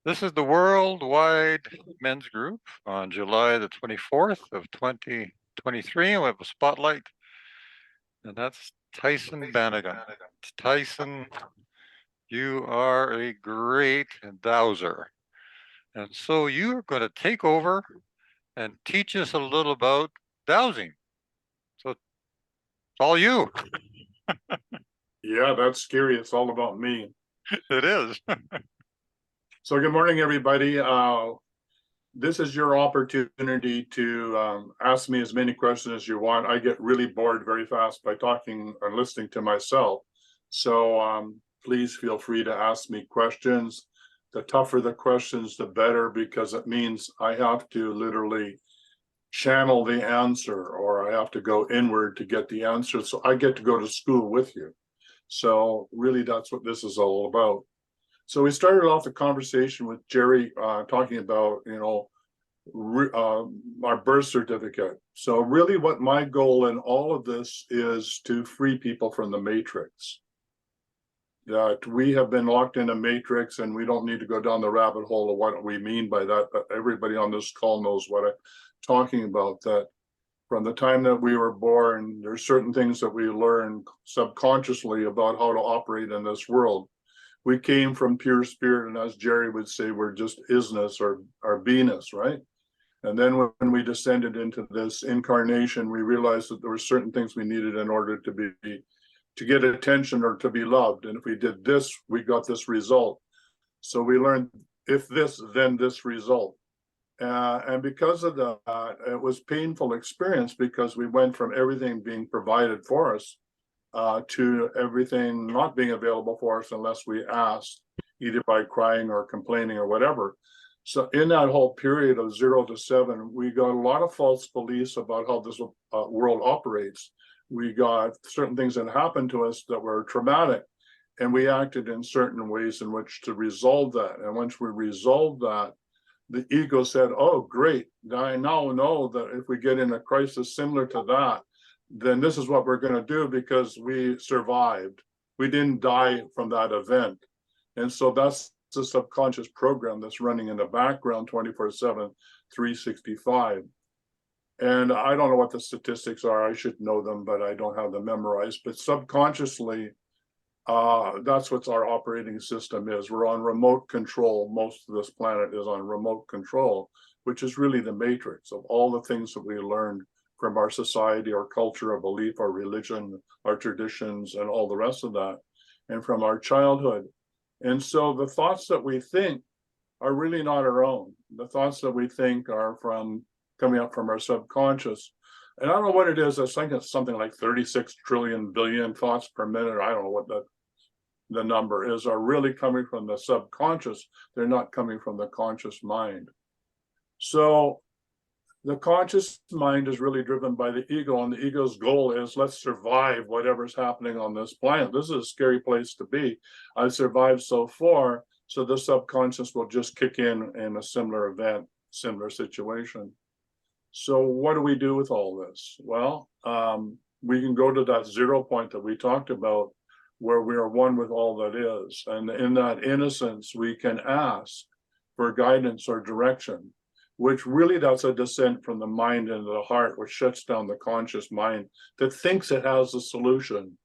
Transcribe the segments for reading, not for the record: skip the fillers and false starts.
This is the Worldwide Men's Group on July the 24th of 2023. We have a spotlight, and that's Tyhson Banighen. Tyhson, you are a great dowser. And so you are going to take over and teach us a little about dowsing. So it's all you. Yeah, that's scary. It's all about me. It is. So good morning, everybody. This is your opportunity to ask me as many questions as you want. I get really bored very fast by talking or listening to myself. So please feel free to ask me questions. The tougher the questions, the better, because it means I have to literally channel the answer, or I have to go inward to get the answer. So I get to go to school with you. So really, that's what this is all about. So we started off the conversation with Jerry talking about, our birth certificate. So really what my goal in all of this is to free people from the matrix. That we have been locked in a matrix, and we don't need to go down the rabbit hole of what we mean by that. But everybody on this call knows what I'm talking about, that from the time that we were born, there's certain things that we learn subconsciously about how to operate in this world. We came from pure spirit, and as Jerry would say, we're just isness or beingness, right? And then when we descended into this incarnation, we realized that there were certain things we needed in order to get attention or to be loved. And if we did this, we got this result. So we learned, if this, then this result. And because of that, it was painful experience, because we went from everything being provided for us to everything not being available for us unless we asked, either by crying or complaining or whatever. So in that whole period of 0 to 7, we got a lot of false beliefs about how this world operates. We got certain things that happened to us that were traumatic, and we acted in certain ways in which to resolve that. And once we resolved that, the ego said, oh, great, I now know that if we get in a crisis similar to that, then this is what we're going to do, because we survived. We didn't die from that event. And so that's the subconscious program that's running in the background 24/7, 365. And I don't know what the statistics are. I should know them, but I don't have them memorized. But subconsciously, that's what our operating system is. We're on remote control. Most of this planet is on remote control, which is really the matrix of all the things that we learned from our society, our culture, our belief, our religion, our traditions, and all the rest of that, and from our childhood. And so the thoughts that we think are really not our own. The thoughts that we think are coming up from our subconscious. And I don't know what it is. I think it's something like 36 trillion billion thoughts per minute. I don't know what the number is, are really coming from the subconscious. They're not coming from the conscious mind. So the conscious mind is really driven by the ego, and the ego's goal is, let's survive whatever's happening on this planet. This is a scary place to be. I've survived so far, so the subconscious will just kick in a similar event, similar situation. So what do we do with all this? Well, we can go to that 0 point that we talked about, where we are one with all that is. And in that innocence, we can ask for guidance or direction, which really, that's a descent from the mind into the heart, which shuts down the conscious mind that thinks it has a solution,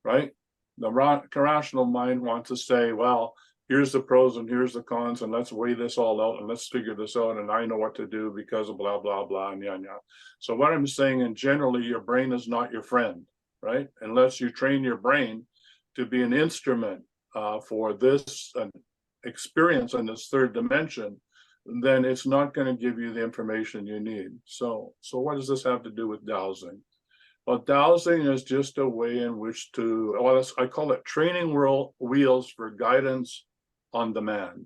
right? The rational mind wants to say, well, here's the pros and here's the cons, and let's weigh this all out, and let's figure this out, and I know what to do because of blah, blah, blah, and yeah. So what I'm saying, and generally, your brain is not your friend, right? Unless you train your brain to be an instrument for this experience in this third dimension, then it's not going to give you the information you need. So what does this have to do with dowsing? Well, dowsing is just a way in which I call it training wheels for guidance on demand.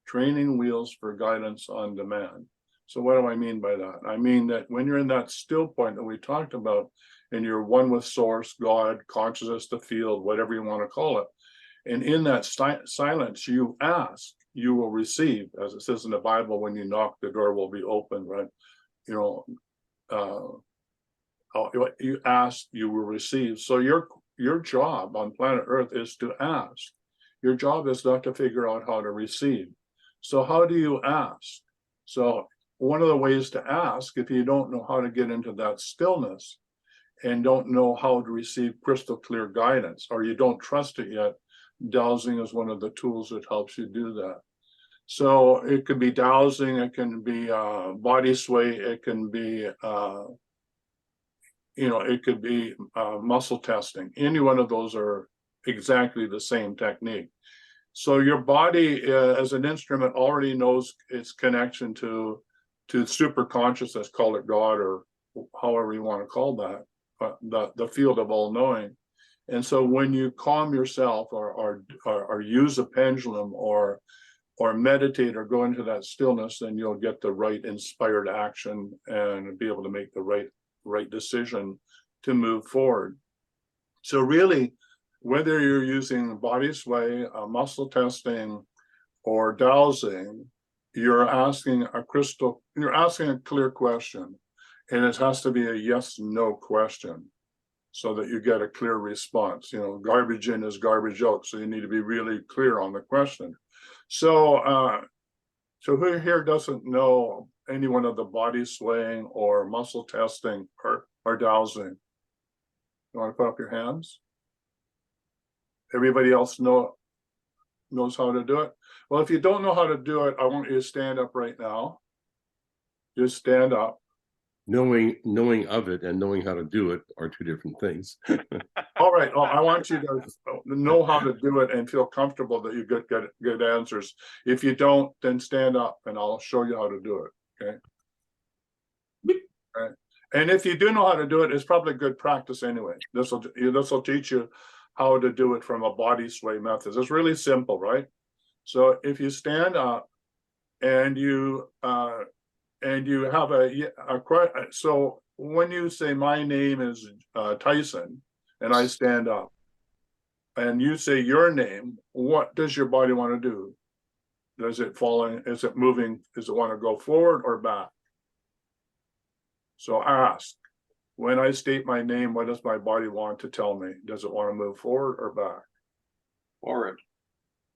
Training wheels for guidance on demand. So what do I mean by that? I mean that when you're in that still point that we talked about, and you're one with source, God, consciousness, the field, whatever you want to call it, and in that silence, you ask, you will receive. As it says in the Bible, when you knock, the door will be open, right? You ask, you will receive. So your job on planet Earth is to ask. Your job is not to figure out how to receive. So how do you ask? So one of the ways to ask, if you don't know how to get into that stillness and don't know how to receive crystal clear guidance, or you don't trust it yet, dowsing is one of the tools that helps you do that. So it could be dowsing, it can be body sway, it can be it could be muscle testing. Any one of those are exactly the same technique. So your body as an instrument already knows its connection to super consciousness, call it God or however you want to call that, the field of all knowing. And so when you calm yourself or use a pendulum or meditate or go into that stillness, then you'll get the right inspired action and be able to make the right decision to move forward. So really, whether you're using body sway, muscle testing, or dowsing, you're asking a clear question, and it has to be a yes/no question, so that you get a clear response. Garbage in is garbage out, so you need to be really clear on the question. So, who here doesn't know any one of the body swaying or muscle testing or dowsing? You want to put up your hands? Everybody else knows how to do it? Well, if you don't know how to do it, I want you to stand up right now. Just stand up. Knowing of it and knowing how to do it are two different things. All right. Well, I want you to know how to do it and feel comfortable that you get good answers. If you don't, then stand up and I'll show you how to do it. Okay. Right. And if you do know how to do it, it's probably good practice anyway. This will teach you how to do it from a body sway method. It's really simple, right? So if you stand up and you have so when you say my name is Tyson, and I stand up, and you say your name, what does your body want to do? Is it falling? Is it moving? Does it want to go forward or back? So ask, when I state my name, what does my body want to tell me? Does it want to move forward or back? Forward.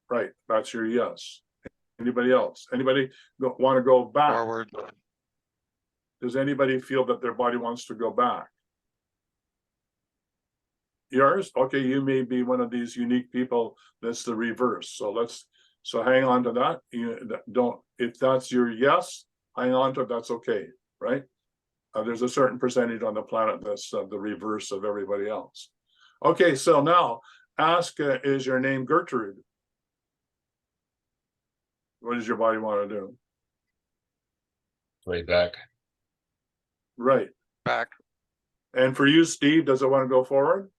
Right, that's your yes. Anybody else? Anybody want to go back? Forward. Does anybody feel that their body wants to go back? Yours? Okay, you may be one of these unique people that's the reverse. So hang on to that. If that's your yes, hang on to it, that's okay, right? There's a certain percentage on the planet that's the reverse of everybody else. Okay, so now ask, is your name Gertrude? What does your body want to do? Way back. Right. Back. And for you, Steve, does it want to go forward?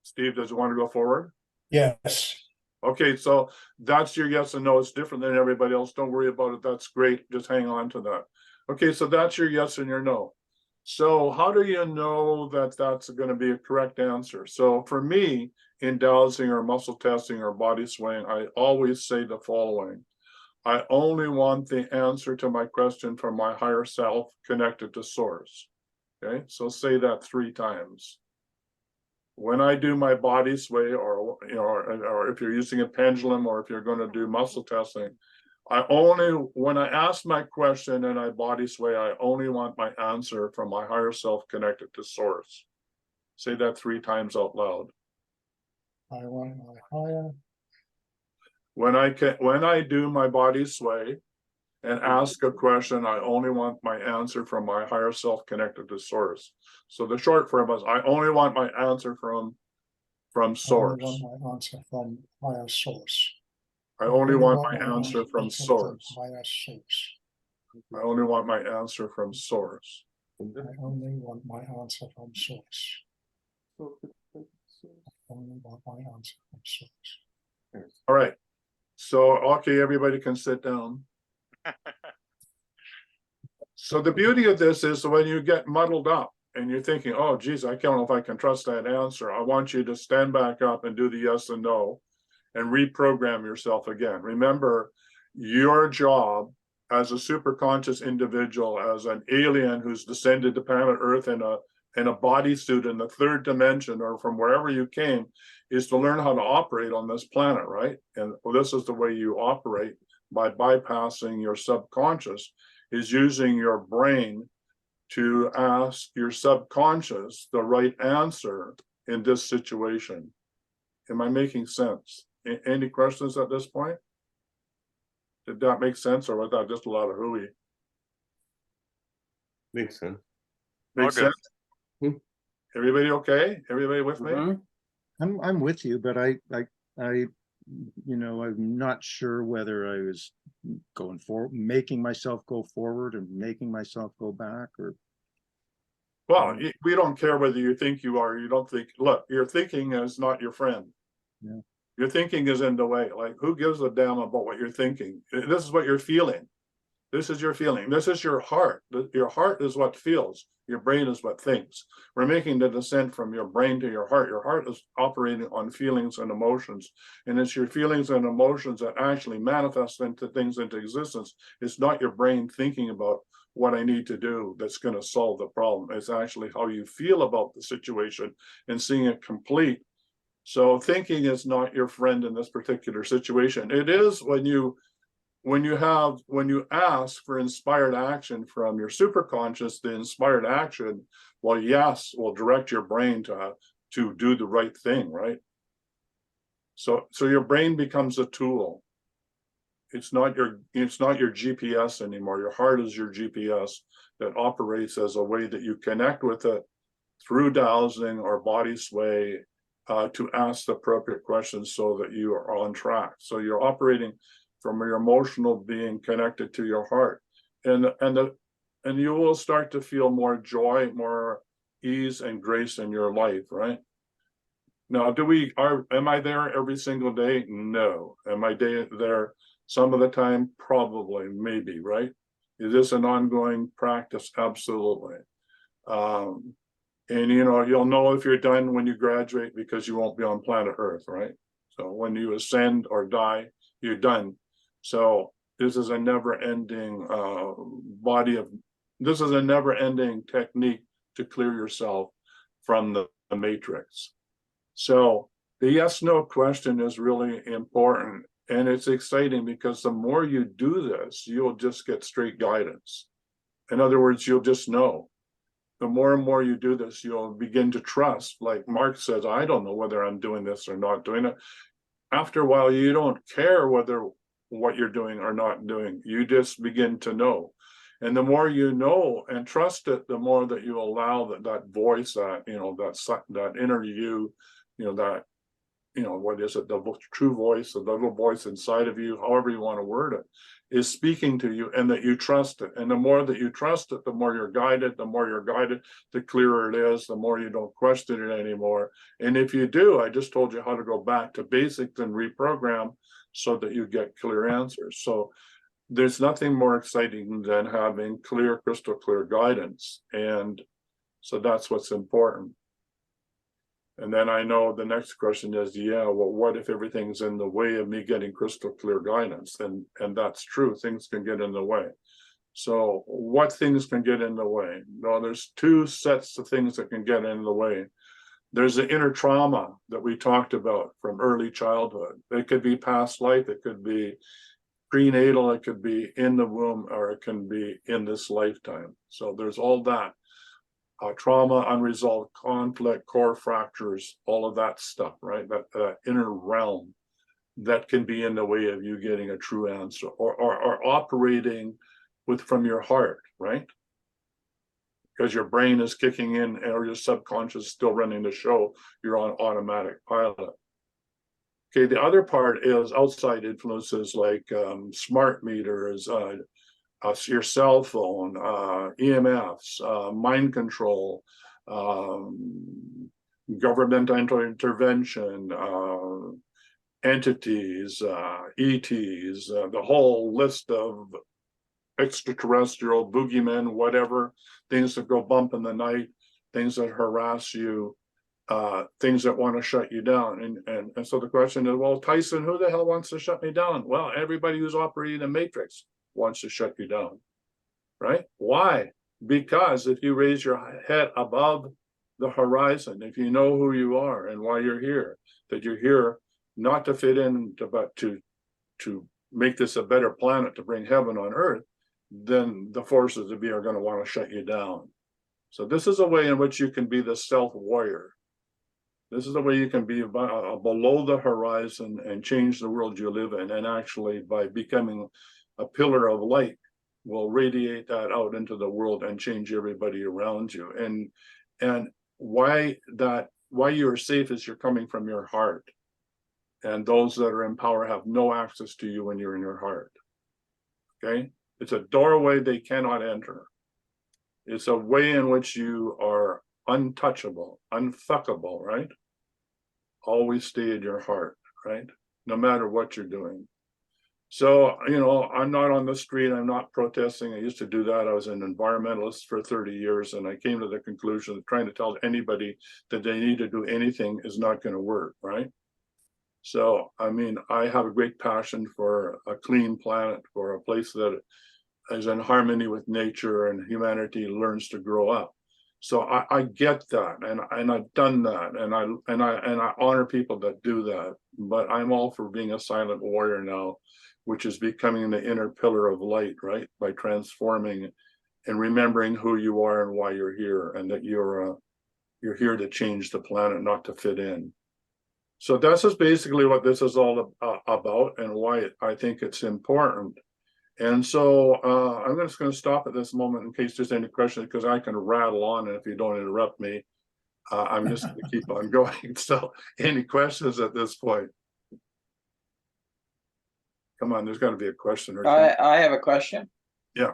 Steve, does it want to go forward? Yes. Okay, so that's your yes and no. It's different than everybody else. Don't worry about it. That's great. Just hang on to that. Okay, so that's your yes and your no. So how do you know that that's going to be a correct answer? So for me, in dowsing or muscle testing or body swaying, I always say the following. I only want the answer to my question from my higher self connected to source. Okay, so say that 3 times. When I do my body sway, or if you're using a pendulum, or if you're going to do muscle testing, when I ask my question and I body sway, I only want my answer from my higher self connected to source. Say that 3 times out loud. I want my higher. When I do my body sway and ask a question, I only want my answer from my higher self connected to source. So the short form is I only want my answer from source. I only want my answer from higher source. I only want my answer from source. Higher source. I only want my answer from source. I only want my answer from source. I only want my answer from source. All right. So, okay, everybody can sit down. So the beauty of this is when you get muddled up and you're thinking, oh, geez, I don't know if I can trust that answer. I want you to stand back up and do the yes and no and reprogram yourself again. Remember, your job as a super conscious individual, as an alien who's descended to planet Earth in a in a bodysuit in the third dimension or from wherever you came is to learn how to operate on this planet, right? And this is the way you operate by bypassing your subconscious, is using your brain to ask your subconscious the right answer in this situation. Am I making sense? Any questions at this point? Did that make sense, or was that just a lot of hooey? Makes sense. Makes All good. sense? Everybody okay? Everybody with me? Mhm. I'm with you, but I, you know, I'm not sure whether I was going forward, making myself go forward and making myself go back, or Well, we don't care whether you think you are or you don't think. Look, your thinking is not your friend. Yeah. Your thinking is in the way. Like, who gives a damn about what you're thinking? This is what you're feeling. This is your feeling. This is your heart. Your heart is what feels. Your brain is what thinks. We're making the descent from your brain to your heart. Your heart is operating on feelings and emotions. And it's your feelings and emotions that actually manifest into things into existence. It's not your brain thinking about what I need to do that's going to solve the problem. It's actually how you feel about the situation and seeing it complete. So thinking is not your friend in this particular situation. It is when you ask for inspired action from your superconscious, the inspired action, well, yes, will direct your brain to do the right thing, right? So your brain becomes a tool. It's not your GPS anymore. Your heart is your GPS that operates as a way that you connect with it through dowsing or body sway to ask the appropriate questions so that you are on track. So you're operating from your emotional being connected to your heart, and you will start to feel more joy, more ease and grace in your life, right? Now, am I there every single day? No. Am I there some of the time? Probably, maybe, right? Is this an ongoing practice? Absolutely. And you'll know if you're done when you graduate, because you won't be on planet Earth, right? So when you ascend or die, you're done. So this is a never-ending this is a never-ending technique to clear yourself from the matrix. So the yes/no question is really important, and it's exciting because the more you do this, you'll just get straight guidance. In other words, you'll just know. The more and more you do this, you'll begin to trust. Like Mark says, I don't know whether I'm doing this or not doing it. After a while, you don't care whether what you're doing or not doing. You just begin to know. And the more you know and trust it, the more that you allow that voice, that inner you, what is it? The true voice, the little voice inside of you, however you want to word it, is speaking to you, and that you trust it. And the more that you trust it, the more you're guided. The more you're guided, the clearer it is, the more you don't question it anymore. And if you do, I just told you how to go back to basics and reprogram so that you get clear answers. So there's nothing more exciting than having clear, crystal clear guidance. And so that's what's important. And then I know the next question is, yeah, well, what if everything's in the way of me getting crystal clear guidance? And that's true. Things can get in the way. So what things can get in the way? Well, there's two sets of things that can get in the way. There's the inner trauma that we talked about from early childhood. It could be past life. It could be prenatal. It could be in the womb, or it can be in this lifetime. So there's all that. Trauma, unresolved conflict, core fractures, all of that stuff, right? That inner realm that can be in the way of you getting a true answer, or operating from your heart, right? Because your brain is kicking in, or your subconscious is still running the show. You're on automatic pilot. Okay, the other part is outside influences like smart meters, your cell phone, EMFs, mind control, governmental intervention, entities, ETs, the whole list of extraterrestrial boogeymen, whatever, things that go bump in the night, things that harass you, things that want to shut you down. And so the question is, well, Tyson, who the hell wants to shut me down? Well, everybody who's operating a matrix wants to shut you down, right? Why? Because if you raise your head above the horizon, if you know who you are and why you're here, that you're here not to fit in, but to make this a better planet, to bring heaven on earth, then the forces of you are going to want to shut you down. So this is a way in which you can be the stealth warrior. This is the way you can be below the horizon and change the world you live in. And actually, by becoming a pillar of light, will radiate that out into the world and change everybody around you. And why you're safe is you're coming from your heart. And those that are in power have no access to you when you're in your heart. Okay? It's a doorway they cannot enter. It's a way in which you are untouchable, unfuckable, right? Always stay in your heart, right? No matter what you're doing. So, I'm not on the street. I'm not protesting. I used to do that. I was an environmentalist for 30 years. And I came to the conclusion that trying to tell anybody that they need to do anything is not going to work, right? So, I have a great passion for a clean planet, for a place that is in harmony with nature and humanity learns to grow up. So I get that, and I've done that, and I honor people that do that. But I'm all for being a silent warrior now, which is becoming the inner pillar of light, right? By transforming and remembering who you are and why you're here, and that you're here to change the planet, not to fit in. So this is basically what this is all about, and why I think it's important. And so I'm just going to stop at this moment in case there's any questions, because I can rattle on, and if you don't interrupt me, I'm just going to keep on going. So any questions at this point? Come on, there's got to be a question or two. I have a question. Yeah.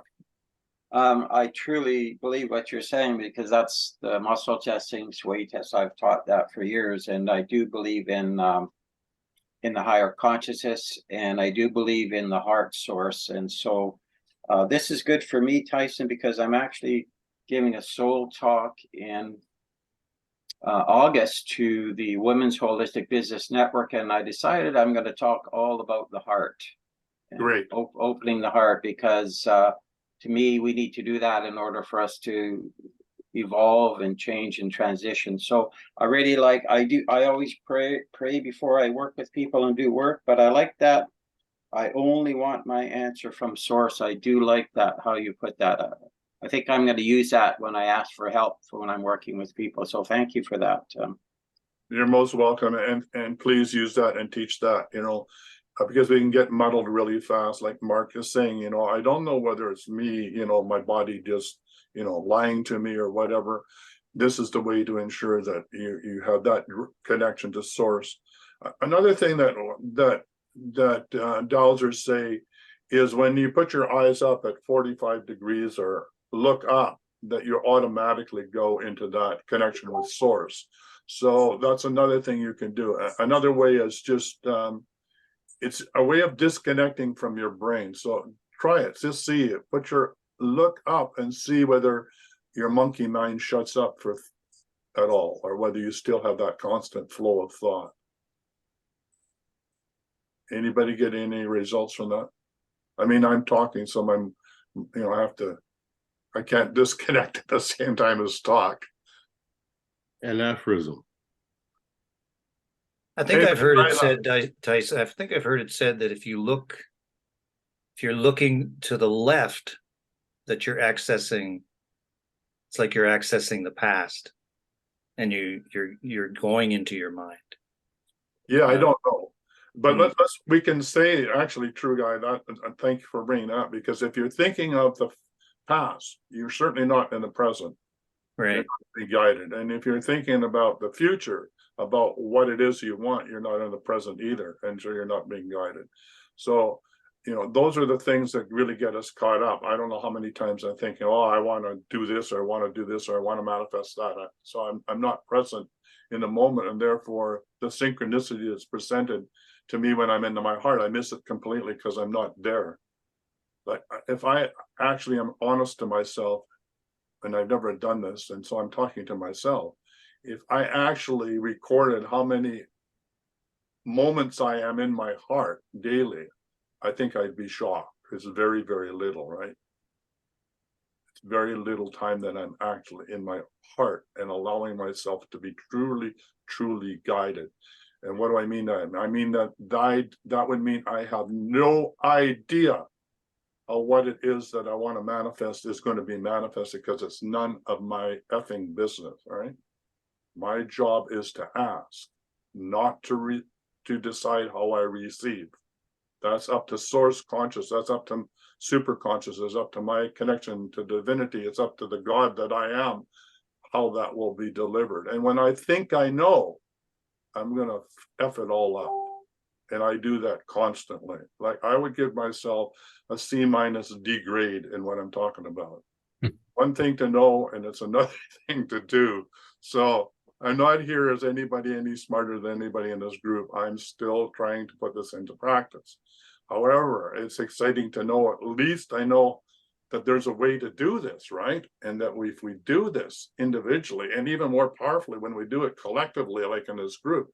I truly believe what you're saying, because that's the muscle testing, sway test. I've taught that for years, and I do believe in the higher consciousness, and I do believe in the heart source. And so this is good for me, Tyson, because I'm actually giving a soul talk in August to the Women's Holistic Business Network, and I decided I'm going to talk all about the heart. Great. Opening the heart, because to me, we need to do that in order for us to evolve and change and transition. So I really I always pray before I work with people and do work, but I like that I only want my answer from source. I do like that, how you put that. I think I'm going to use that when I ask for help for when I'm working with people. So thank you for that. You're most welcome, and please use that and teach that, because we can get muddled really fast. Like Mark is saying, I don't know whether it's me, my body just lying to me or whatever. This is the way to ensure that you have that connection to source. Another thing that dowsers say is when you put your eyes up at 45 degrees or look up, that you automatically go into that connection with source. So that's another thing you can do. Another way is just it's a way of disconnecting from your brain. So try it, just see it, look up and see whether your monkey mind shuts up at all, or whether you still have that constant flow of thought. Anybody get any results from that? I'm talking, so I can't disconnect at the same time as talk. An aphorism. I think Hey, I've heard right it said, Tyson, I think I've heard it said that if you're looking to the left, that you're accessing, it's like you're accessing the past, and you're going into your mind. Yeah, I don't know. But we can say, actually, true guy, that thank you for bringing that, because if you're thinking of the past, you're certainly not in the present. Right. Be guided. And if you're thinking about the future, about what it is you want, you're not in the present either, and so you're not being guided. So those are the things that really get us caught up. I don't know how many times I'm thinking, oh, I want to do this, or I want to do this, or I want to manifest that. So I'm not present in the moment, and therefore the synchronicity that's presented to me when I'm into my heart, I miss it completely because I'm not there. But if I actually am honest to myself, and I've never done this, and so I'm talking to myself, if I actually recorded how many moments I am in my heart daily, I think I'd be shocked. It's very, very little, right? very little time that I'm actually in my heart and allowing myself to be truly guided. And what do I mean that? I mean that that would mean I have no idea of what it is that I want to manifest is going to be manifested, because it's none of my effing business. All right. My job is to ask, not to decide how I receive. That's up to source conscious. That's up to super conscious. It's up to my connection to divinity. It's up to the God that I am, how that will be delivered. And when I think I know, I'm going to F it all up. And I do that constantly. Like, I would give myself a C- D grade in what I'm talking about. One thing to know, and it's another thing to do. So I'm not here as anybody any smarter than anybody in this group. I'm still trying to put this into practice. However, it's exciting to know, at least I know that there's a way to do this, right? And that if we do this individually, and even more powerfully when we do it collectively, like in this group,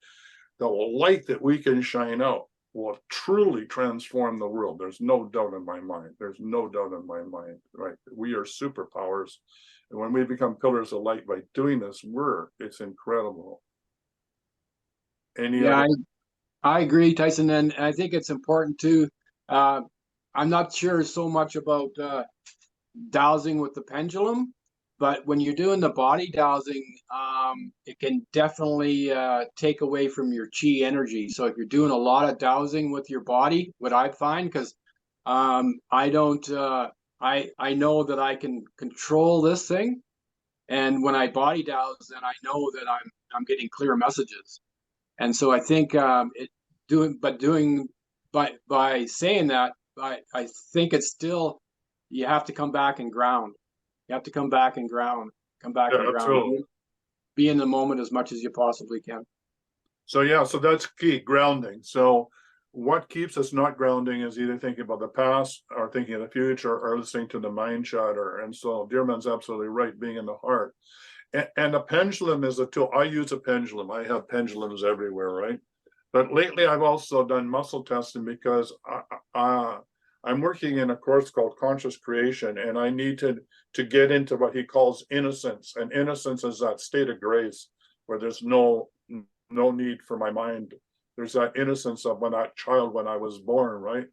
the light that we can shine out will truly transform the world. There's no doubt in my mind. There's no doubt in my mind, right? We are superpowers. And when we become pillars of light by doing this work, it's incredible. Yeah, I agree, Tyson, and I think it's important too. I'm not sure so much about dowsing with the pendulum, but when you're doing the body dowsing, it can definitely take away from your chi energy. So if you're doing a lot of dowsing with your body, what I find, because I don't, I know that I can control this thing, and when I body douse, then I know that I'm getting clear messages. And so I think by saying that, I think it's still, you have to come back and ground. You have to come back and ground, absolutely. Be in the moment as much as you possibly can. So yeah, so that's key, grounding. So what keeps us not grounding is either thinking about the past or thinking of the future or listening to the mind chatter. And so Dearman's absolutely right, being in the heart. And a pendulum is a tool. I use a pendulum. I have pendulums everywhere, right? But lately I've also done muscle testing because I'm working in a course called Conscious Creation, and I need to get into what he calls innocence. And innocence is that state of grace where there's no need for my mind. There's that innocence of when that child, when I was born, right?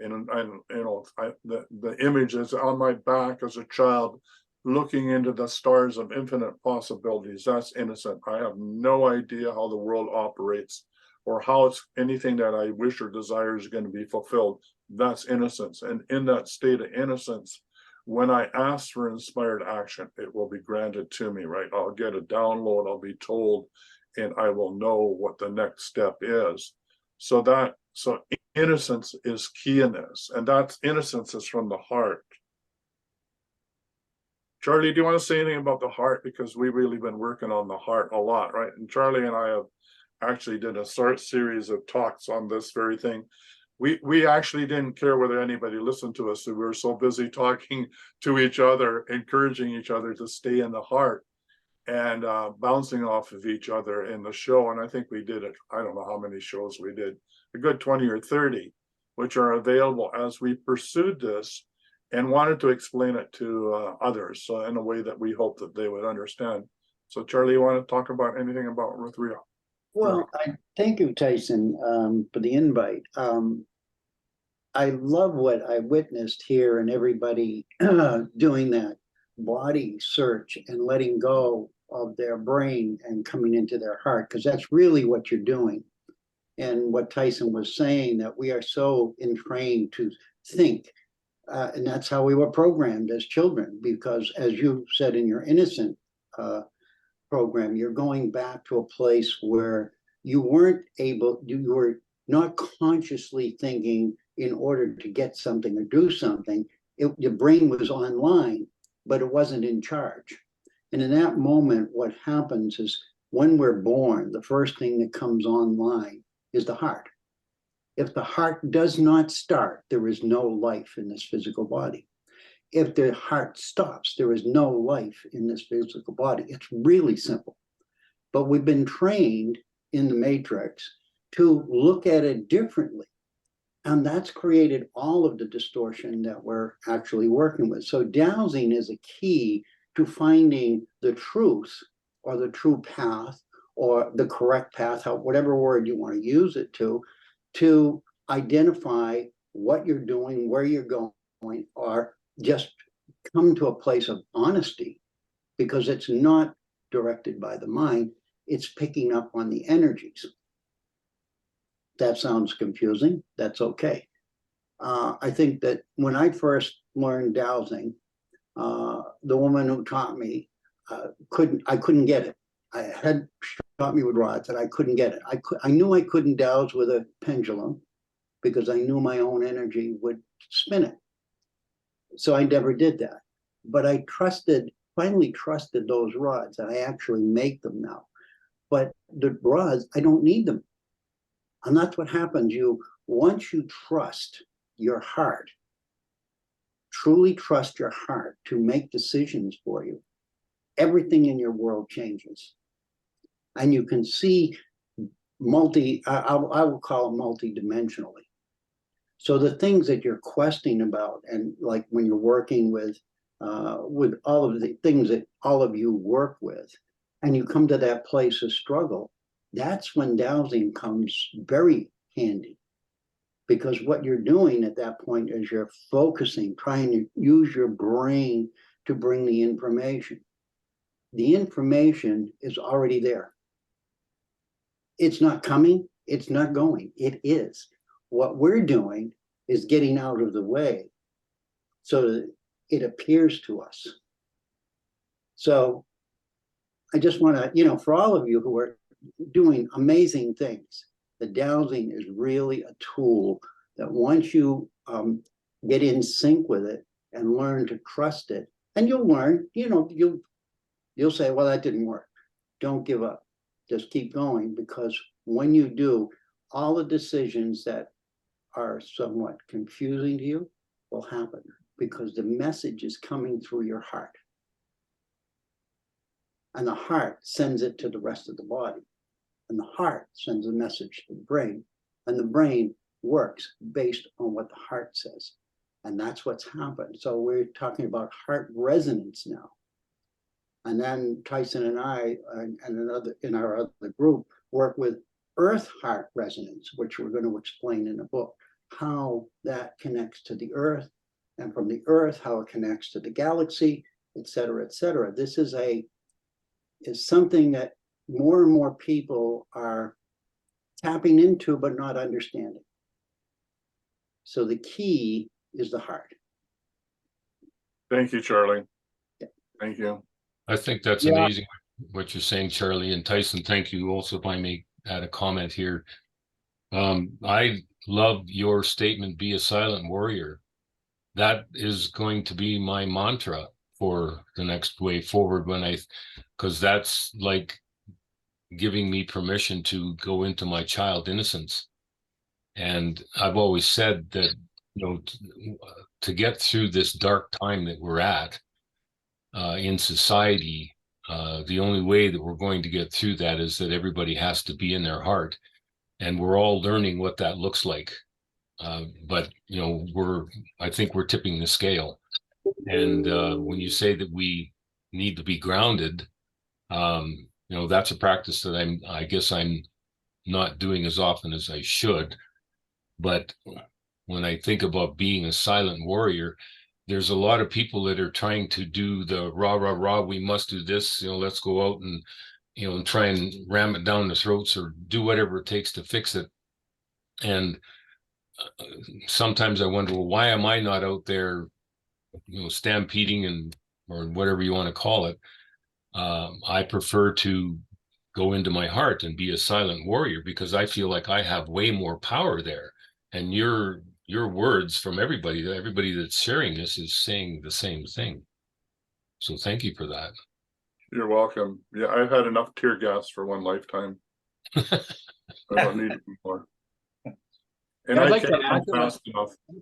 And you know, the image is on my back as a child, looking into the stars of infinite possibilities. That's innocent. I have no idea how the world operates or how it's anything that I wish or desire is going to be fulfilled. That's innocence. And in that state of innocence, when I ask for inspired action, it will be granted to me, right? I'll get a download, I'll be told, and I will know what the next step is. So innocence is key in this. And that's innocence is from the heart. Charlie, do you want to say anything about the heart? Because we've really been working on the heart a lot, right? And Charlie and I have actually did a series of talks on this very thing. We actually didn't care whether anybody listened to us. So we were so busy talking to each other, encouraging each other to stay in the heart and bouncing off of each other in the show. And I think we did it. I don't know how many shows we did, a good 20 or 30, which are available as we pursued this and wanted to explain it to others, so in a way that we hope that they would understand. So Charlie, you want to talk about anything about Ruth Rio? Well, I thank you, Tyson, for the invite. I love what I witnessed here and everybody doing that body search and letting go of their brain and coming into their heart, because that's really what you're doing. And what Tyson was saying, that we are so entrained to think. And that's how we were programmed as children, because as you said in your innocent program, you're going back to a place where you were not consciously thinking in order to get something or do something. Your brain was online, but it wasn't in charge. And in that moment, what happens is when we're born, the first thing that comes online is the heart. If the heart does not start, there is no life in this physical body. If the heart stops, there is no life in this physical body. It's really simple. But we've been trained in the matrix to look at it differently. And that's created all of the distortion that we're actually working with. So dowsing is a key to finding the truth or the true path or the correct path, whatever word you want to use it to identify what you're doing, where you're going, or just come to a place of honesty, because it's not directed by the mind, it's picking up on the energies. That sounds confusing. That's okay. I think that when I first learned dowsing, the woman who taught me I couldn't get it. I had taught me with rods and I couldn't get it. I knew I couldn't dowse with a pendulum because I knew my own energy would spin it. So I never did that. But I finally trusted those rods, and I actually make them now. But the rods, I don't need them. And that's what happens. Once you trust your heart, truly trust your heart to make decisions for you, everything in your world changes. And you can see I will call it multidimensionally. So the things that you're questing about, and like when you're working with all of the things that all of you work with, and you come to that place of struggle, that's when dowsing comes very handy. Because what you're doing at that point is you're focusing, trying to use your brain to bring the information. The information is already there. It's not coming, it's not going, it is. What we're doing is getting out of the way so that it appears to us. So I just want to, for all of you who are doing amazing things, the dowsing is really a tool that once you get in sync with it and learn to trust it, and you'll learn, you'll say, well, that didn't work. Don't give up. Just keep going, because when you do, all the decisions that are somewhat confusing to you will happen, because the message is coming through your heart. And the heart sends it to the rest of the body. And the heart sends a message to the brain. And the brain works based on what the heart says. And that's what's happened. So we're talking about heart resonance now. And then Tyhson and I and in our other group work with earth heart resonance, which we're going to explain in the book, how that connects to the earth, and from the earth, how it connects to the galaxy, et cetera, et cetera. This is something that more and more people are tapping into, but not understanding. So the key is the heart. Thank you, Charlie. Thank you. I think that's amazing what you're saying, Charlie. And Tyhson, thank you also. If I may add a comment here. I love your statement, be a silent warrior. That is going to be my mantra for the next way forward, because that's like giving me permission to go into my child innocence. And I've always said that, to get through this dark time that we're at in society, the only way that we're going to get through that is that everybody has to be in their heart. And we're all learning what that looks like. But, I think we're tipping the scale. And when you say that we need to be grounded, that's a practice that I guess I'm not doing as often as I should. But when I think about being a silent warrior, there's a lot of people that are trying to do the rah, rah, rah, we must do this, let's go out and, and try and ram it down the throats or do whatever it takes to fix it. And sometimes I wonder, well, why am I not out there, stampeding or whatever you want to call it? I prefer to go into my heart and be a silent warrior, because I feel like I have way more power there. And your words from everybody that's sharing this is saying the same thing. So thank you for that. You're welcome. Yeah, I've had enough tear gas for one lifetime. I don't need more. And I'd I like to can't add to run fast enough. I'd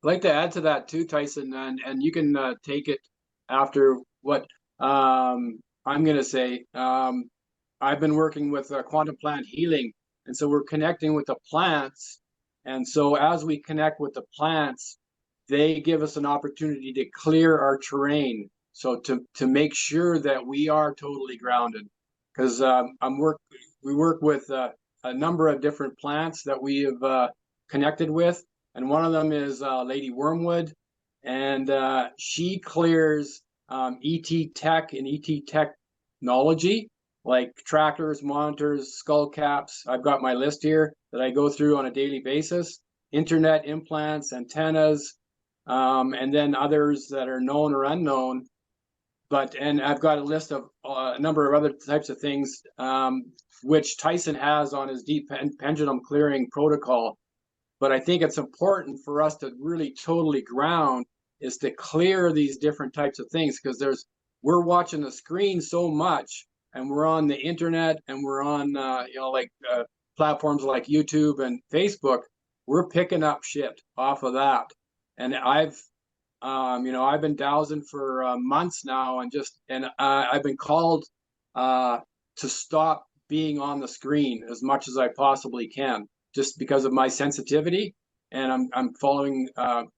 like to add to that too, Tyhson, and you can take it after what I'm going to say. I've been working with quantum plant healing, and so we're connecting with the plants And so as we connect with the plants, they give us an opportunity to clear our terrain. So to make sure that we are totally grounded, because we work with a number of different plants that we have connected with, and one of them is Lady Wormwood, and she clears ET tech and ET technology, like trackers, monitors, skull caps. I've got my list here that I go through on a daily basis. Internet implants, antennas, and then others that are known or unknown. And I've got a list of a number of other types of things, which Tyhson has on his deep pendulum clearing protocol. But I think it's important for us to really totally ground is to clear these different types of things, because we're watching the screen so much, and we're on the internet, and we're on platforms like YouTube and Facebook. We're picking up shit off of that. And I've been dowsing for months now, and I've been called to stop being on the screen as much as I possibly can, just because of my sensitivity. And I'm following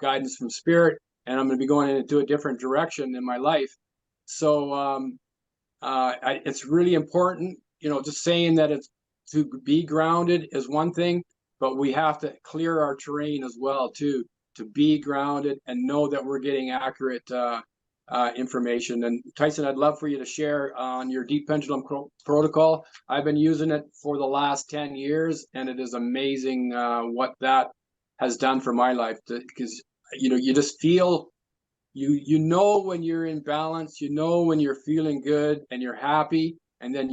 guidance from spirit, and I'm going to be going into a different direction in my life. So it's really important, just saying that it's to be grounded is one thing, but we have to clear our terrain as well too, to be grounded and know that we're getting accurate information. And Tyhson, I'd love for you to share on your deep pendulum protocol. I've been using it for the last 10 years, and it is amazing what that has done for my life, because you just feel you know when you're in balance, when you're feeling good and you're happy, and then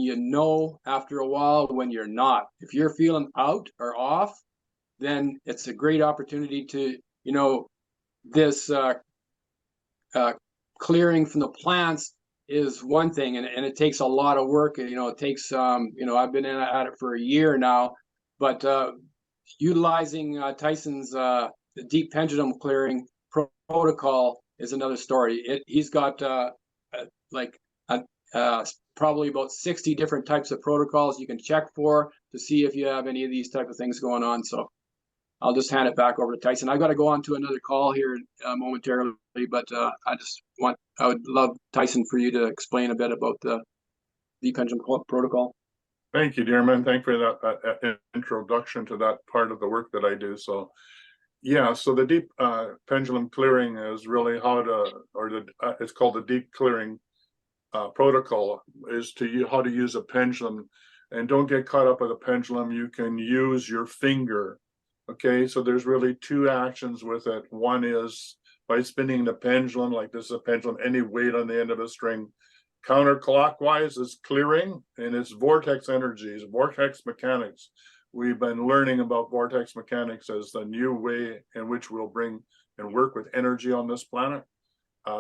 after a while when you're not. If you're feeling out or off, then it's a great opportunity to this clearing from the plants is one thing, and it takes a lot of work. It takes I've been at it for a year now, but utilizing Tyson's deep pendulum clearing protocol is another story. He's got probably about 60 different types of protocols you can check for to see if you have any of these type of things going on. So I'll just hand it back over to Tyhson. I've got to go on to another call here momentarily, but I would love, Tyhson, for you to explain a bit about the deep pendulum protocol. Thank you, Dearman. Thank you for that introduction to that part of the work that I do. So, yeah, so the deep pendulum clearing is really it's called the deep clearing protocol, is how to use a pendulum. And don't get caught up with a pendulum. You can use your finger. Okay, so there's really two actions with it. One is by spinning the pendulum, like this is a pendulum, any weight on the end of a string. Counterclockwise is clearing, and it's vortex energies, vortex mechanics. We've been learning about vortex mechanics as the new way in which we'll bring and work with energy on this planet.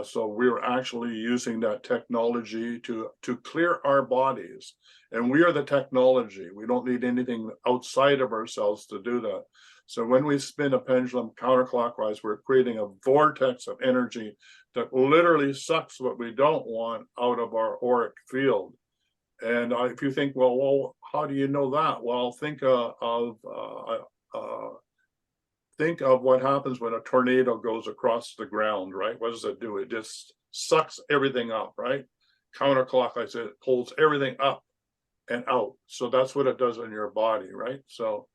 So we're actually using that technology to clear our bodies, and we are the technology. We don't need anything outside of ourselves to do that. So when we spin a pendulum counterclockwise, we're creating a vortex of energy that literally sucks what we don't want out of our auric field. And if you think, well, how do you know that? Well, think of what happens when a tornado goes across the ground, right? What does it do? It just sucks everything up, right? Counterclockwise, it pulls everything up and out. So that's what it does in your body, right? So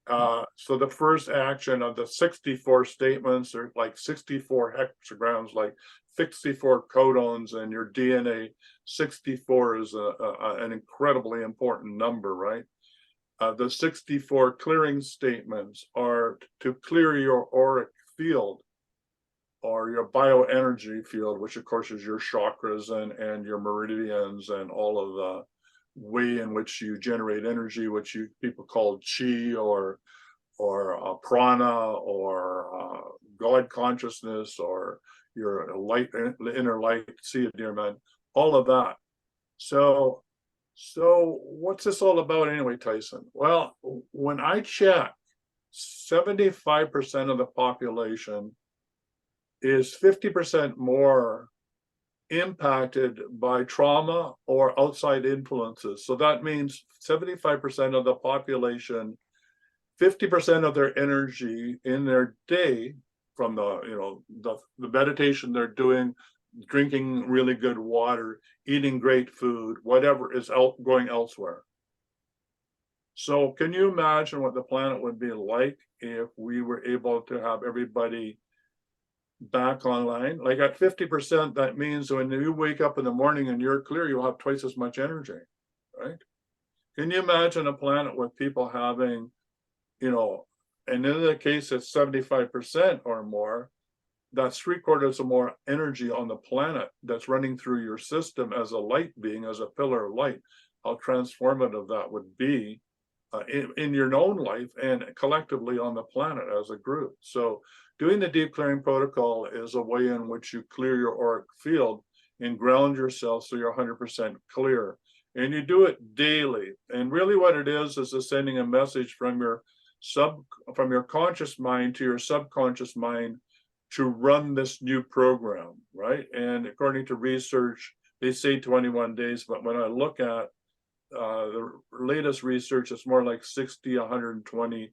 the first action of the 64 statements are like 64 hexagrams, like 64 codons, and your DNA 64 is an incredibly important number, right? The 64 clearing statements are to clear your auric field or your bioenergy field, which of course is your chakras and your meridians and all of the way in which you generate energy, which people call chi or prana or God consciousness or your light, inner light, see it, dear man, all of that. So what's this all about anyway, Tyhson? Well, when I check, 75% of the population is 50% more impacted by trauma or outside influences. So that means 75% of the population 50% of their energy in their day from the meditation they're doing, drinking really good water, eating great food, whatever is going elsewhere. So can you imagine what the planet would be like if we were able to have everybody back online? Like at 50%, that means when you wake up in the morning and you're clear, you'll have twice as much energy, right? Can you imagine a planet with people having, and in the case it's 75% or more, that's 3/4 or more energy on the planet that's running through your system as a light being, as a pillar of light, how transformative that would be in your own life and collectively on the planet as a group. So doing the deep clearing protocol is a way in which you clear your auric field and ground yourself so you're 100% clear. And you do it daily. And really what it is sending a message from your conscious mind to your subconscious mind to run this new program, right? And according to research, they say 21 days, but when I look at the latest research, it's more like 60, 120,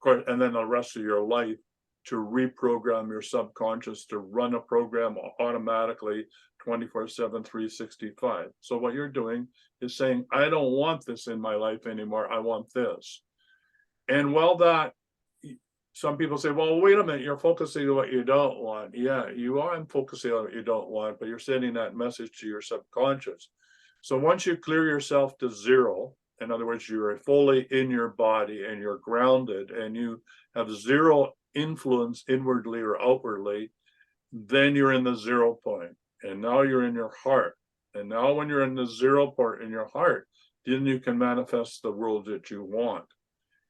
and then the rest of your life to reprogram your subconscious to run a program automatically 24/7, 365. So what you're doing is saying, I don't want this in my life anymore. I want this. And while that, some people say, well, wait a minute, you're focusing on what you don't want. Yeah, you are focusing on what you don't want, but you're sending that message to your subconscious. So once you clear yourself to zero, in other words, you're fully in your body and you're grounded and you have zero influence inwardly or outwardly, then you're in the 0 point. And now you're in your heart. And now when you're in the 0 point in your heart, then you can manifest the world that you want.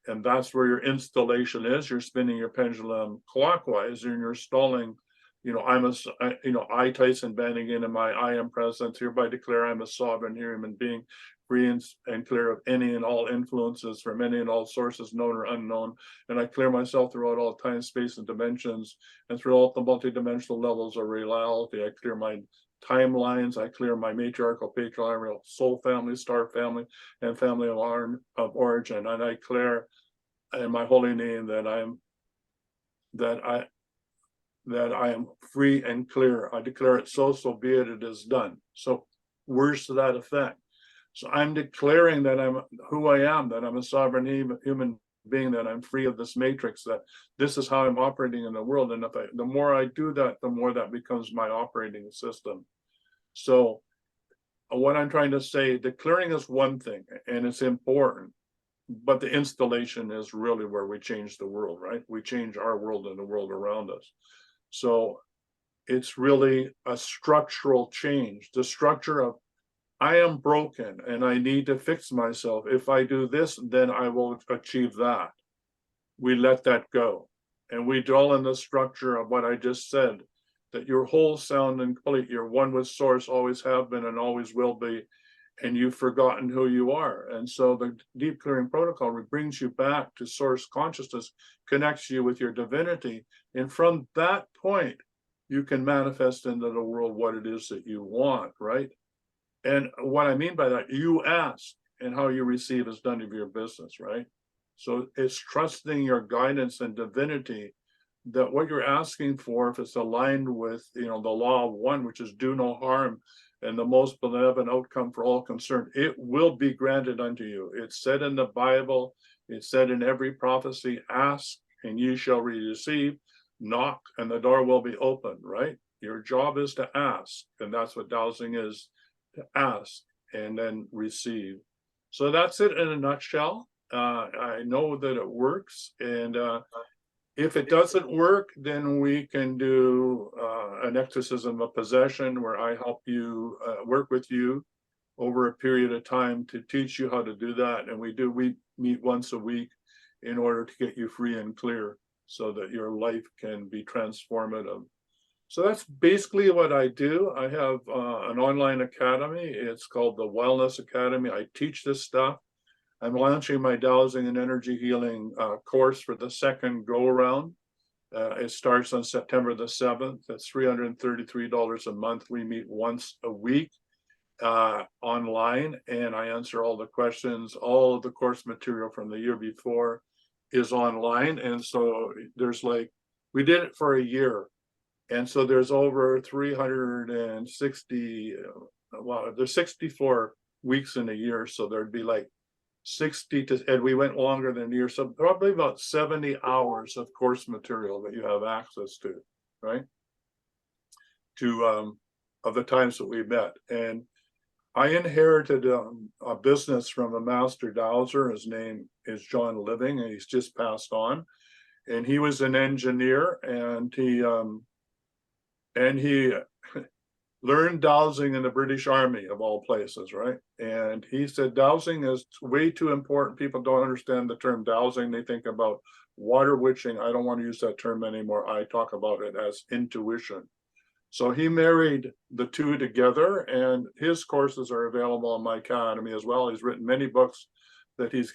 And that's where your installation is. You're spinning your pendulum clockwise and you're stalling. I, Tyhson Banighen, in my I am presence, hereby declare I'm a sovereign human being, free and clear of any and all influences from any and all sources, known or unknown. And I clear myself throughout all time, space, and dimensions, and throughout the multidimensional levels of reality. I clear my timelines. I clear my matriarchal, patriarchal, soul family, star family, and family of origin. And I declare in my holy name that I am free and clear. I declare it so be it, it is done. So words to that effect. So I'm declaring that I'm who I am, that I'm a sovereign human being, that I'm free of this matrix, that this is how I'm operating in the world. And the more I do that, the more that becomes my operating system. So what I'm trying to say, declaring is one thing, and it's important, but the installation is really where we change the world, right? We change our world and the world around us. So it's really a structural change, the structure of I am broken and I need to fix myself. If I do this, then I will achieve that. We let that go. And we dwell in the structure of what I just said, that your whole sound and complete, you're one with source, always have been and always will be, and you've forgotten who you are. And so the deep clearing protocol brings you back to source consciousness, connects you with your divinity. And from that point, you can manifest into the world what it is that you want, right? And what I mean by that, you ask, and how you receive is none of your business, right? So it's trusting your guidance and divinity, that what you're asking for, if it's aligned with, the law of one, which is do no harm, and the most benevolent outcome for all concerned, it will be granted unto you. It's said in the Bible, it's said in every prophecy, ask and you shall receive, knock and the door will be open, right? Your job is to ask, and that's what dowsing is, to ask and then receive. So that's it in a nutshell. I know that it works, and if it doesn't work, then we can do an exorcism of possession, where I help you work with you over a period of time to teach you how to do that. And we meet once a week in order to get you free and clear so that your life can be transformative. So that's basically what I do. I have an online academy. It's called the Wellness Academy. I teach this stuff. I'm launching my Dowsing and Energy Healing course for the second go around. It starts on September the 7th. That's $333 a month. We meet once a week online, and I answer all the questions, all of the course material from the year before is online, and so there's like, we did it for a year. And so there's over 360, well, there's 64 weeks in a year, so there'd be like 60 to, and we went longer than a year, so probably about 70 hours of course material that you have access to, right? To of the times that we met. And I inherited a business from a master dowser. His name is John Living, and he's just passed on. And he was an engineer, and he learned dowsing in the British Army, of all places, right? And he said dowsing is way too important. People don't understand the term dowsing. They think about water witching. I don't want to use that term anymore. I talk about it as intuition. So he married the two together, and his courses are available on my academy as well. He's written many books that he's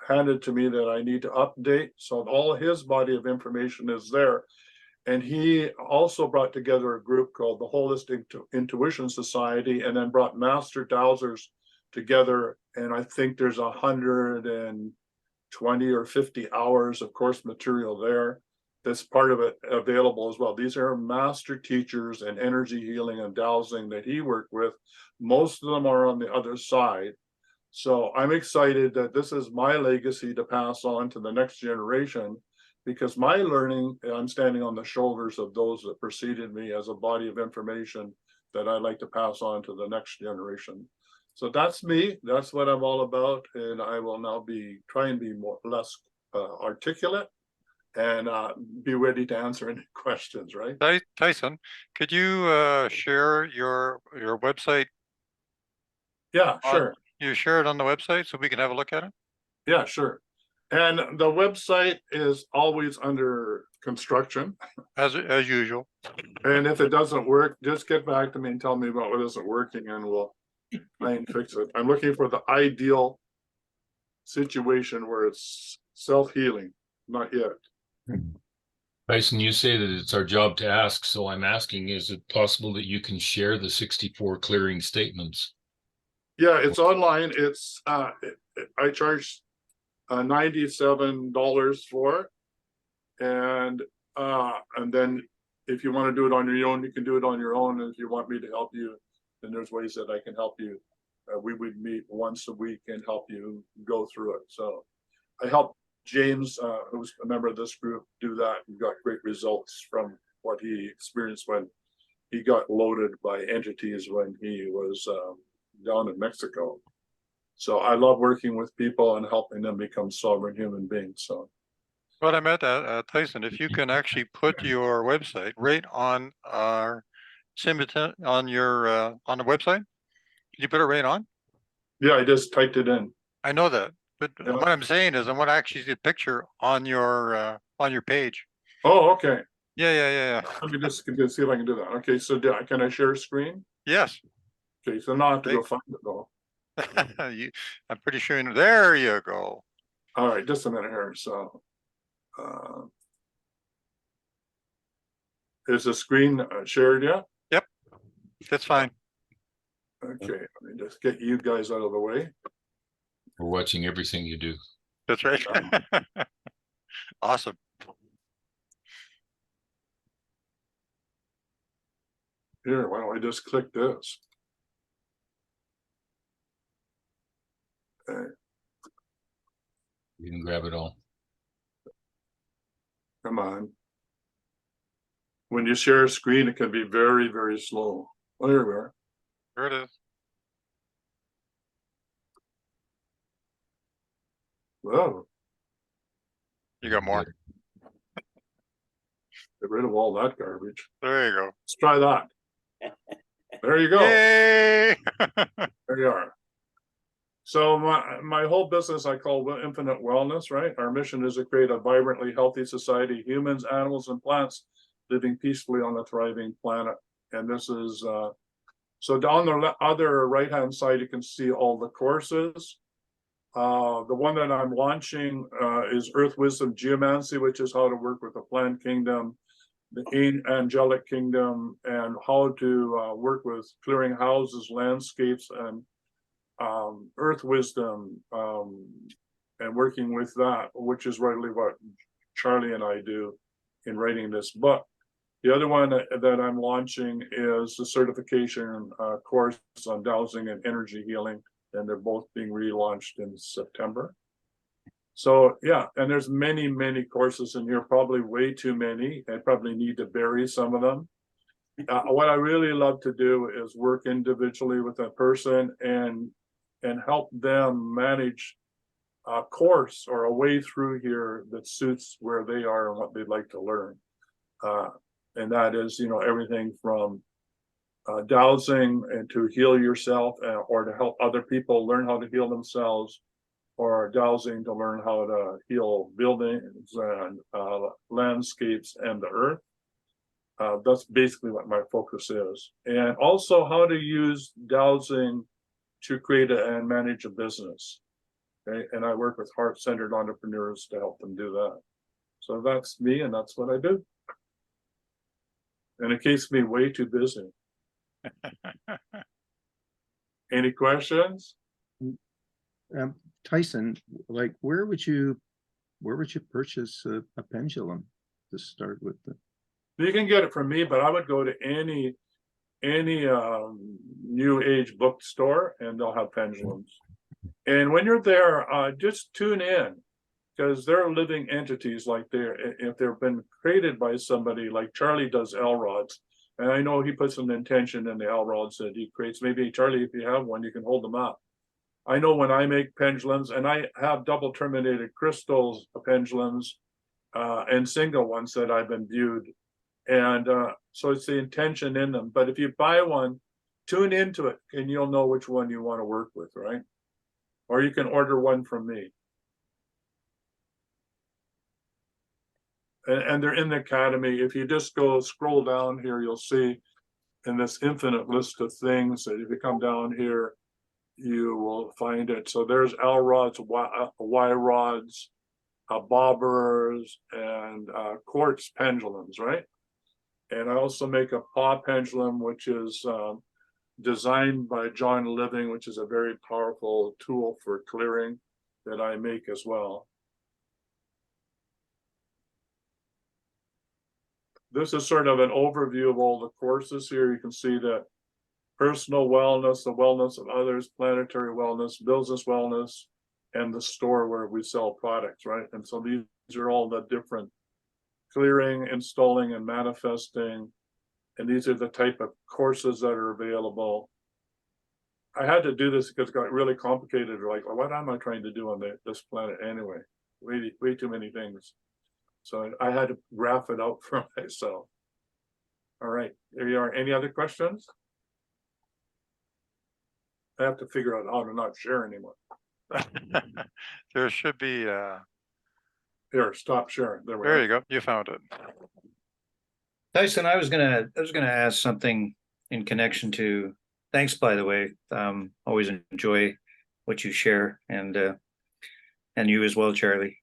handed to me that I need to update. So all his body of information is there. And he also brought together a group called the Holistic Intuition Society, and then brought master dowsers together. And I think there's 120 or 50 hours of course material there. That's part of it available as well. These are master teachers in energy healing and dowsing that he worked with. Most of them are on the other side. So I'm excited that this is my legacy to pass on to the next generation, because my learning, I'm standing on the shoulders of those that preceded me as a body of information that I'd like to pass on to the next generation. So that's me. That's what I'm all about. And I will now try and be less articulate, and be ready to answer any questions, right? Tyhson, could you share your website? Yeah, sure. You share it on the website so we can have a look at it? Yeah, sure. And the website is always under construction. As usual. And if it doesn't work, just get back to me and tell me about what isn't working, and we'll try and fix it. I'm looking for the ideal situation where it's self-healing. Not yet. Tyson, you say that it's our job to ask, so I'm asking, is it possible that you can share the 64 clearing statements? Yeah, it's online. It's I charge $97 for it. And then if you want to do it on your own, you can do it on your own. And if you want me to help you, then there's ways that I can help you. We would meet once a week and help you go through it. So I helped James, who's a member of this group, do that, and got great results from what he experienced when he got loaded by entities when he was down in Mexico. So I love working with people and helping them become sovereign human beings. So What I meant, Tyson, if you can actually put your website right on our on your on the website, can you put it right on? yeah, I just typed it in. I know that, but Yeah. what I'm saying is I want to actually see a picture on your page. Oh, okay. Yeah. Let me just see if I can do that. Okay, so can I share a screen? Yes. Okay, so now I have to go find it though. I'm pretty sure. There you go. All right, just a minute here. So is the screen shared yet? Yep, that's fine. Okay, let me just get you guys out of the way. We're watching everything you do. That's right. Awesome. Here, why don't I just click this? Okay, You can grab it all. come on. When you share a screen, it can be very, very slow. Oh, here we are. There it is. Whoa, You got more. get rid of all that garbage. There you go. Let's try that. There you go. Yay! There you are. So my whole business I call Infinite Wellness, right? Our mission is to create a vibrantly healthy society, humans, animals, and plants living peacefully on a thriving planet. And this is, so down the other right-hand side, you can see all the courses. The one that I'm launching is Earth Wisdom Geomancy, which is how to work with the plant kingdom, the angelic kingdom, and how to work with clearing houses, landscapes, and earth wisdom, and working with that, which is really what Charlie and I do in writing this book. The other one that I'm launching is the certification course on dowsing and energy healing, and they're both being relaunched in September. So yeah, and there's many, many courses in here, probably way too many. I probably need to bury some of them. What I really love to do is work individually with a person and help them manage a course or a way through here that suits where they are and what they'd like to learn. And that is, you know, everything from dowsing and to heal yourself, or to help other people learn how to heal themselves, or dowsing to learn how to heal buildings and landscapes and the earth. That's basically what my focus is. And also how to use dowsing to create and manage a business. Okay? And I work with heart-centered entrepreneurs to help them do that. So that's me, and that's what I do. And it keeps me way too busy. Any questions? Tyhson, like where would you purchase a pendulum to start with? You can get it from me, but I would go to any new age bookstore and they'll have pendulums. And when you're there, just tune in, because they're living entities. Like if they've been created by somebody, like Charlie does L rods, and I know he puts some intention in the L rods that he creates. Maybe Charlie, if you have one, you can hold them up. I know when I make pendulums, and I have double terminated crystals pendulums and single ones that I've imbued. And so it's the intention in them. But if you buy one, tune into it and you'll know which one you want to work with, right? Or you can order one from me. And they're in the academy. If you just scroll down here, you'll see in this infinite list of things that if you come down here, you will find it. So there's L rods, Y rods, bobbers, and quartz pendulums, right? And I also make a paw pendulum, which is designed by John Living, which is a very powerful tool for clearing that I make as well. This is sort of an overview of all the courses here. You can see that personal wellness, the wellness of others, planetary wellness, business wellness, and the store where we sell products, right? And so these are all the different clearing, installing, and manifesting. And these are the type of courses that are available. I had to do this because it got really complicated. Like, well, what am I trying to do on this planet anyway? Way too many things. So I had to graph it out for myself. All right, there you are. Any other questions? I have to figure out how to not share anymore. There should be Here, stop sharing. There we there go. you go. You found it. Tyhson, I was gonna ask something in connection to. Thanks, by the way. Always enjoy what you share, and you as well, Charlie.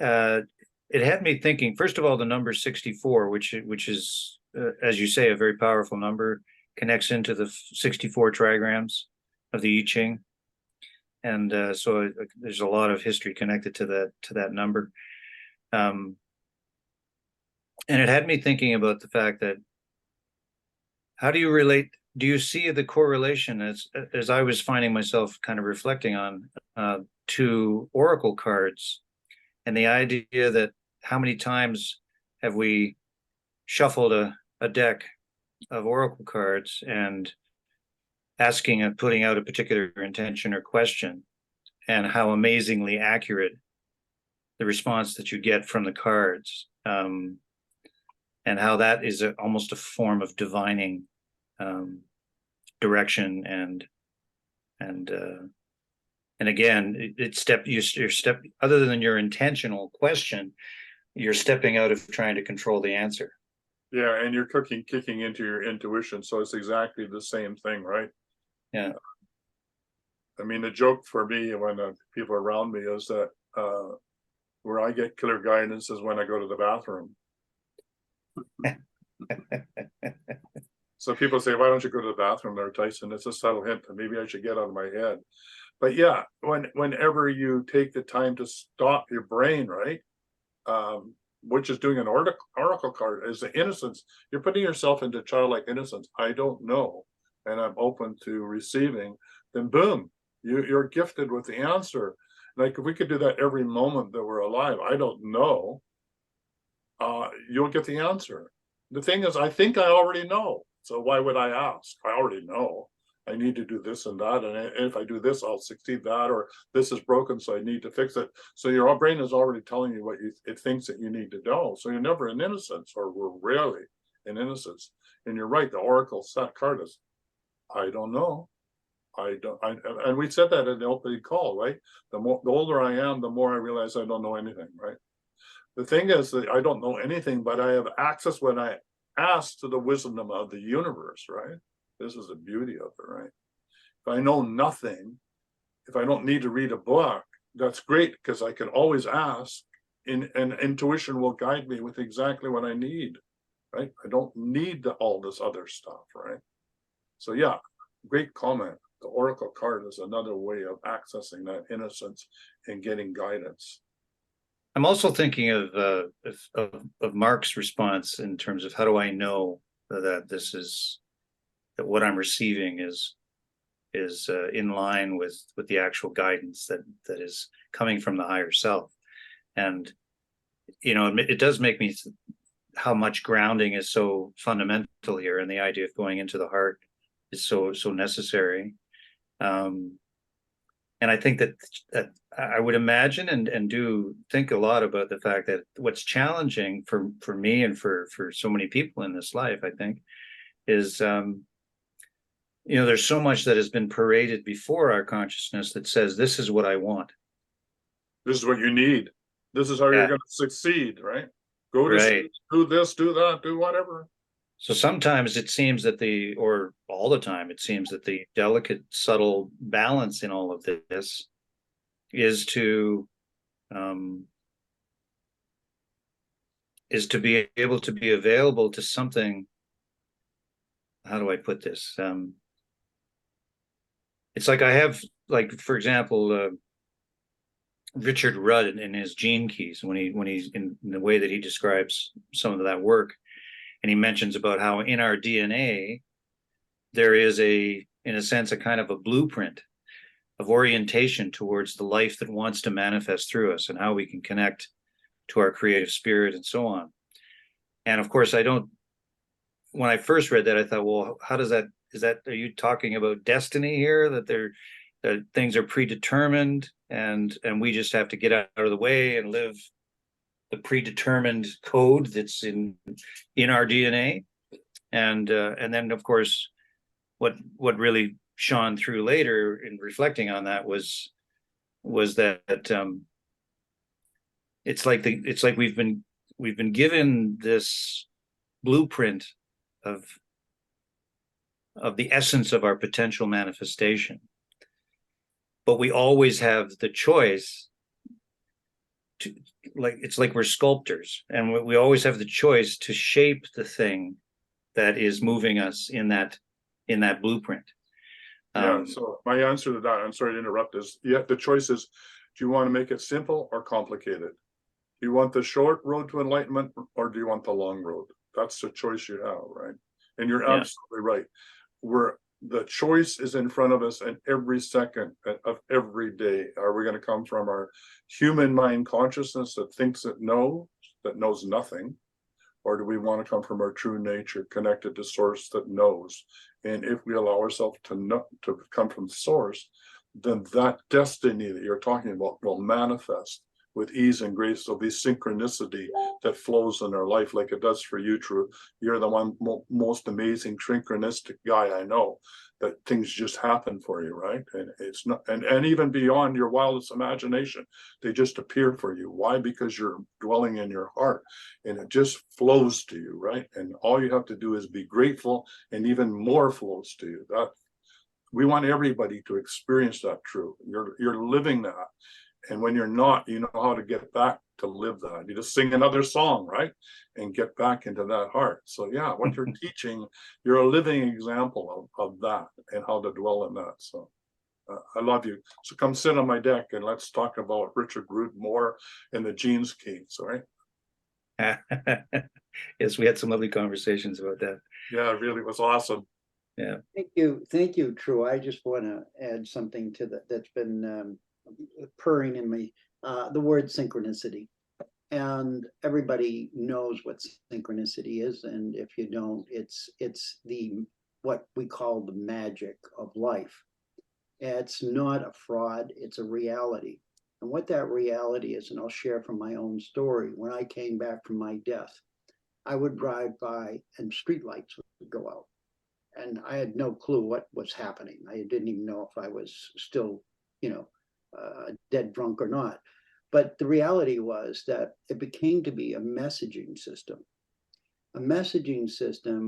It had me thinking. First of all, the number 64, which is, as you say, a very powerful number, connects into the 64 trigrams of the I Ching, and so there's a lot of history connected to that number. And it had me thinking about the fact that, how do you relate? Do you see the correlation, as I was finding myself kind of reflecting on, to oracle cards, and the idea that how many times have we shuffled a deck of oracle cards and asking and putting out a particular intention or question, and how amazingly accurate the response that you get from the cards, and how that is almost a form of divining direction, and again, you're step, other than your intentional question, you're stepping out of trying to control the answer. Yeah, and you're kicking into your intuition, so it's exactly the same thing, right? Yeah. I mean, the joke for me when people around me is that where I get clear guidance is when I go to the bathroom. So people say, why don't you go to the bathroom there, Tyson? It's a subtle hint that maybe I should get out of my head. But yeah, whenever you take the time to stop your brain, right? Which is doing an oracle card is the innocence. You're putting yourself into childlike innocence. I don't know, and I'm open to receiving. Then boom, you're gifted with the answer. Like if we could do that every moment that we're alive, I don't know. You'll get the answer. The thing is, I think I already know. So why would I ask? I already know. I need to do this and that, and if I do this, I'll succeed that, or this is broken, so I need to fix it. So your brain is already telling you what it thinks that you need to know. So you're never in innocence, or we're rarely in innocence. And you're right, the oracle set card is, I don't know. And we said that in the opening call, right? The older I am, the more I realize I don't know anything, right? The thing is that I don't know anything, but I have access when I ask to the wisdom of the universe, right? This is the beauty of it, right? If I know nothing, if I don't need to read a book, that's great because I can always ask, and intuition will guide me with exactly what I need, right? I don't need all this other stuff, right? So yeah, great comment. The oracle card is another way of accessing that innocence and getting guidance. I'm also thinking of Mark's response in terms of how do I know that this is that what I'm receiving is in line with the actual guidance that is coming from the higher self. And you know, it does make me how much grounding is so fundamental here, and the idea of going into the heart is so necessary. And I think that I would imagine and do think a lot about the fact that what's challenging for me and for so many people in this life, I think, is you know, there's so much that has been paraded before our consciousness that says this is what I want. This is what you need. This is how you're going to succeed, right? Go to do this, do that, do whatever. So sometimes it seems that or all the time, it seems that the delicate, subtle balance in all of this is to be able to be available to something. How do I put this? It's like I have, like, for example, Richard Rudd in his Gene Keys, when he's in the way that he describes some of that work. And he mentions about how in our DNA, there is in a sense, a kind of a blueprint of orientation towards the life that wants to manifest through us and how we can connect to our creative spirit and so on. And of course, when I first read that, I thought, well, how does that, are you talking about destiny here, that things are predetermined and we just have to get out of the way and live the predetermined code that's in our DNA, and then of course, what really shone through later in reflecting on that was that it's like we've been given this blueprint of the essence of our potential manifestation, but we always have the choice to, it's like we're sculptors, and we always have the choice to shape the thing that is moving us in that blueprint. So my answer to that, I'm sorry to interrupt, is the choice is, do you want to make it simple or complicated? Do you want the short road to enlightenment, or do you want the long road? That's the choice you have, right? And you're absolutely right. The choice is in front of us in every second of every day. Are we going to come from our human mind consciousness that thinks it knows nothing? Or do we want to come from our true nature, connected to source that knows? And if we allow ourselves to come from source, then that destiny that you're talking about will manifest with ease and grace. There'll be synchronicity that flows in our life like it does for you, True. You're the most amazing synchronistic guy I know, that things just happen for you, right? And it's not, and even beyond your wildest imagination, they just appear for you. Why? Because you're dwelling in your heart and it just flows to you, right? And all you have to do is be grateful, and even more flows to you. That we want everybody to experience that, True. You're living that. And when you're not, you know how to get back to live that. You just sing another song, right? And get back into that heart. So yeah, what you're teaching, you're a living example of that and how to dwell in that. So I love you. So come sit on my deck and let's talk about Richard Root more and the Genes Keys, all right? Yes, we had some lovely conversations about that. Yeah, it really was awesome. Yeah. Thank you, True. I just want to add something to that that's been purring in me. The word synchronicity, and everybody knows what synchronicity is, and if you don't, it's the what we call the magic of life. It's not a fraud; it's a reality. And what that reality is, and I'll share from my own story. When I came back from my death, I would drive by and streetlights would go out. And I had no clue what was happening. I didn't even know if I was still, dead drunk or not. But the reality was that it became to be a messaging system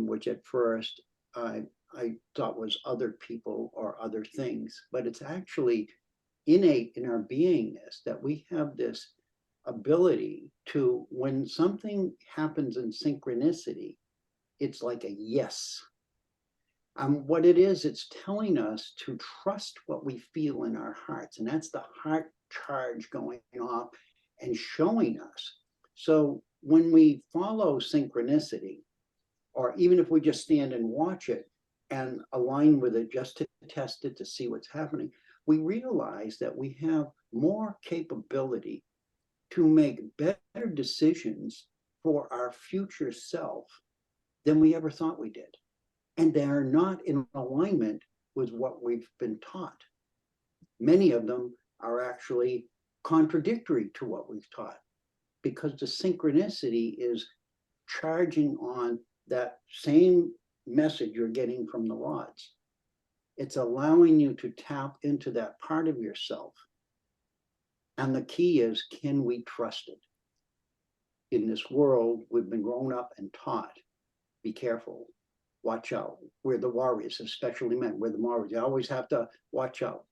which at first I thought was other people or other things, but it's actually innate in our beingness that we have this ability to, when something happens in synchronicity, it's like a yes. What it is, it's telling us to trust what we feel in our hearts. And that's the heart charge going off and showing us. So when we follow synchronicity, or even if we just stand and watch it and align with it just to test it, to see what's happening, we realize that we have more capability to make better decisions for our future self than we ever thought we did. And they are not in alignment with what we've been taught. Many of them are actually contradictory to what we've taught, because the synchronicity is charging on that same message you're getting from the rods. It's allowing you to tap into that part of yourself. And the key is, can we trust it? In this world, we've been grown up and taught, be careful. Watch out. We're the warriors, especially men. We're the warriors. You always have to watch out.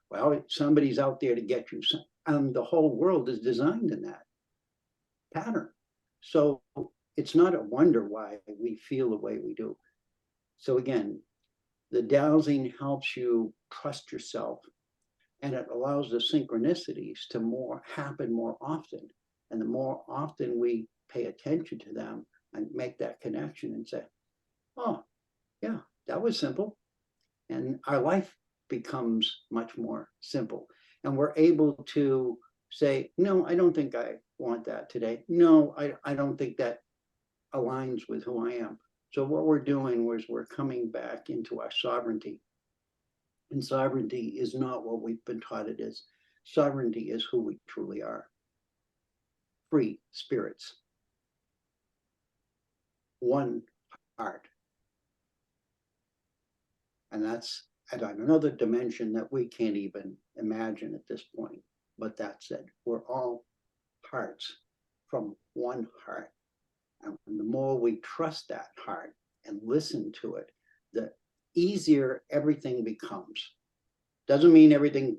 Well, somebody's out there to get you. The whole world is designed in that pattern. So it's not a wonder why we feel the way we do. So again, the dowsing helps you trust yourself, and it allows the synchronicities to happen more often. And the more often we pay attention to them and make that connection and say, oh, yeah, that was simple. And our life becomes much more simple. And we're able to say, no, I don't think I want that today. No, I don't think that aligns with who I am. So what we're doing is we're coming back into our sovereignty. And sovereignty is not what we've been taught it is. Sovereignty is who we truly are. Free spirits. One heart. And that's at another dimension that we can't even imagine at this point. But that said, we're all hearts from one heart. And the more we trust that heart and listen to it, the easier everything becomes. Doesn't mean everything,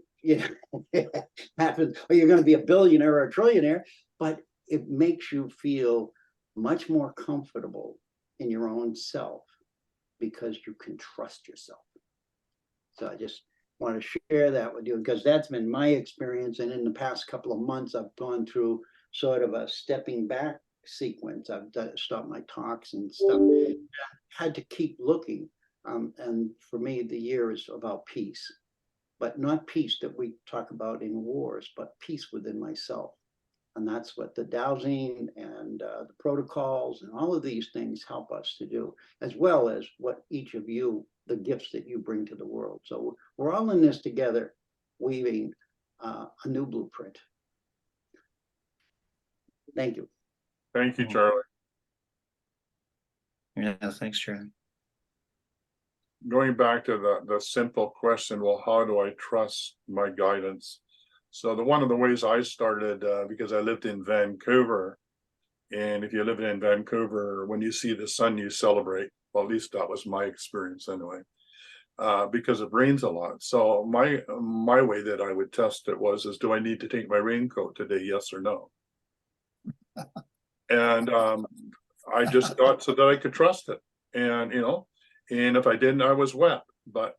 happens, or you're going to be a billionaire or a trillionaire, but it makes you feel much more comfortable in your own self because you can trust yourself. So I just want to share that with you because that's been my experience. And in the past couple of months, I've gone through sort of a stepping back sequence. I've stopped my talks and stuff. I had to keep looking. And for me, the year is about peace, but not peace that we talk about in wars, but peace within myself. And that's what the dowsing and the protocols and all of these things help us to do, as well as what each of you, the gifts that you bring to the world. So we're all in this together, weaving a new blueprint. Thank you. Thank you, Charlie. Yeah, thanks, Charlie. Going back to the simple question, well, how do I trust my guidance? So one of the ways I started, because I lived in Vancouver, and if you live in Vancouver, when you see the sun, you celebrate. Well, at least that was my experience anyway. because it rains a lot. So my way that I would test it is do I need to take my raincoat today? Yes or no? And I just got so that I could trust it. And and if I didn't, I was wet. But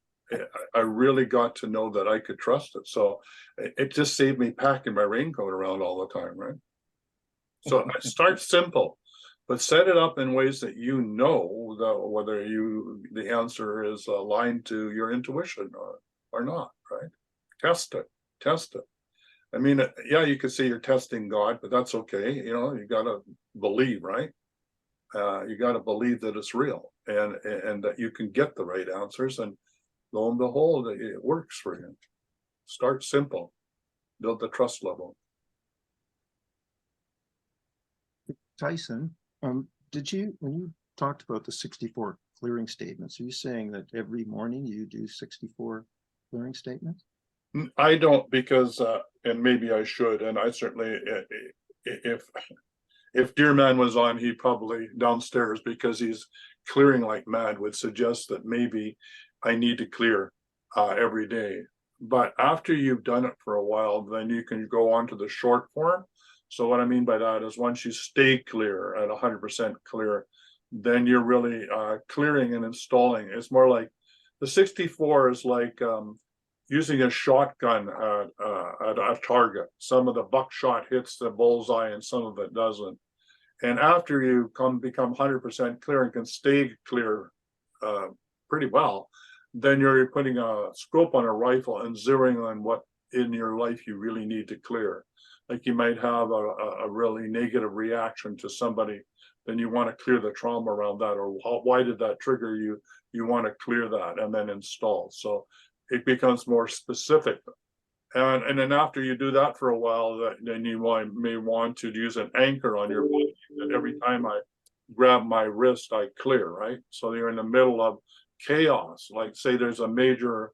I really got to know that I could trust it. So it just saved me packing my raincoat around all the time, right? So start simple, but set it up in ways that that whether the answer is aligned to your intuition or not, right? Test it. I mean, yeah, you could say you're testing God, but that's okay. You gotta believe, right? You gotta believe that it's real and that you can get the right answers, and lo and behold, it works for you. Start simple, build the trust level. Tyhson, when you talked about the 64 clearing statements, are you saying that every morning you do 64 clearing statements? I don't, because and maybe I should, and I certainly, if Dear Man was on, he probably downstairs, because he's clearing like mad, would suggest that maybe I need to clear every day. But after you've done it for a while, then you can go on to the short form. So what I mean by that is once you stay clear at 100% clear, then you're really clearing and installing. It's more like the 64 is like using a shotgun at a target. Some of the buckshot hits the bullseye and some of it doesn't. And after you become 100% clear and can stay clear pretty well, then you're putting a scope on a rifle and zeroing on what in your life you really need to clear. Like you might have a really negative reaction to somebody, then you want to clear the trauma around that, or why did that trigger you? You want to clear that and then install. So it becomes more specific. And then after you do that for a while, then you may want to use an anchor on your body, that every time I grab my wrist, I clear, right? So you're in the middle of chaos. Like say there's a major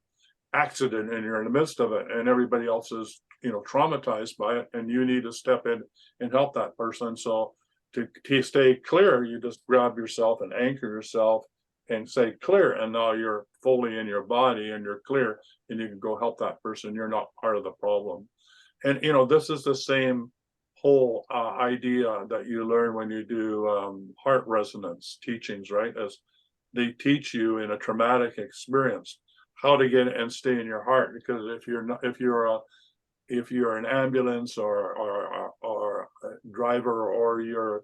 accident and you're in the midst of it, and everybody else is traumatized by it, and you need to step in and help that person. So to stay clear, you just grab yourself and anchor yourself and say clear, and now you're fully in your body and you're clear, and you can go help that person. You're not part of the problem. And this is the same whole idea that you learn when you do heart resonance teachings, right? As they teach you in a traumatic experience how to get and stay in your heart. Because if you're an ambulance or a driver, or you're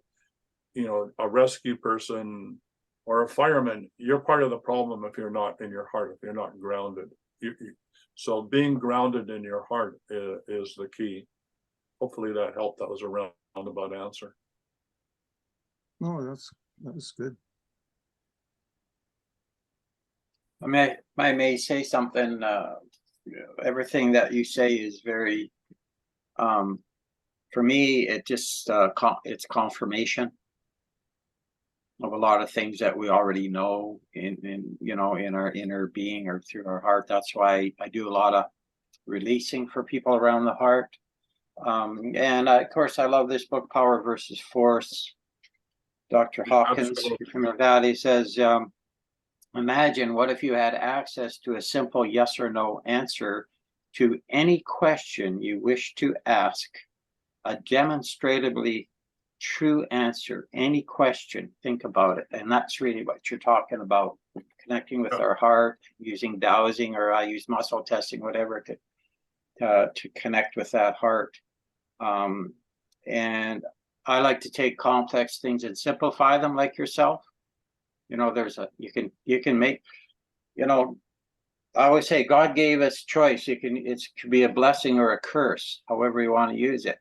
a rescue person or a fireman, you're part of the problem if you're not in your heart, if you're not grounded. So being grounded in your heart is the key. Hopefully that helped. That was a roundabout answer. No, that was good. I may say something. Everything that you say is very, for me, it just it's confirmation of a lot of things that we already know in our inner being or through our heart. That's why I do a lot of releasing for people around the heart. And of course, I love this book, Power versus Force. Dr. Hawkins from Nevada says, imagine what if you had access to a simple yes or no answer to any question you wish to ask, a demonstrably true answer, any question. Think about it. And that's really what you're talking about, connecting with our heart, using dowsing, or I use muscle testing, whatever, to connect with that heart. And I like to take complex things and simplify them, like yourself. You can make, I always say God gave us choice. It could be a blessing or a curse, however you want to use it.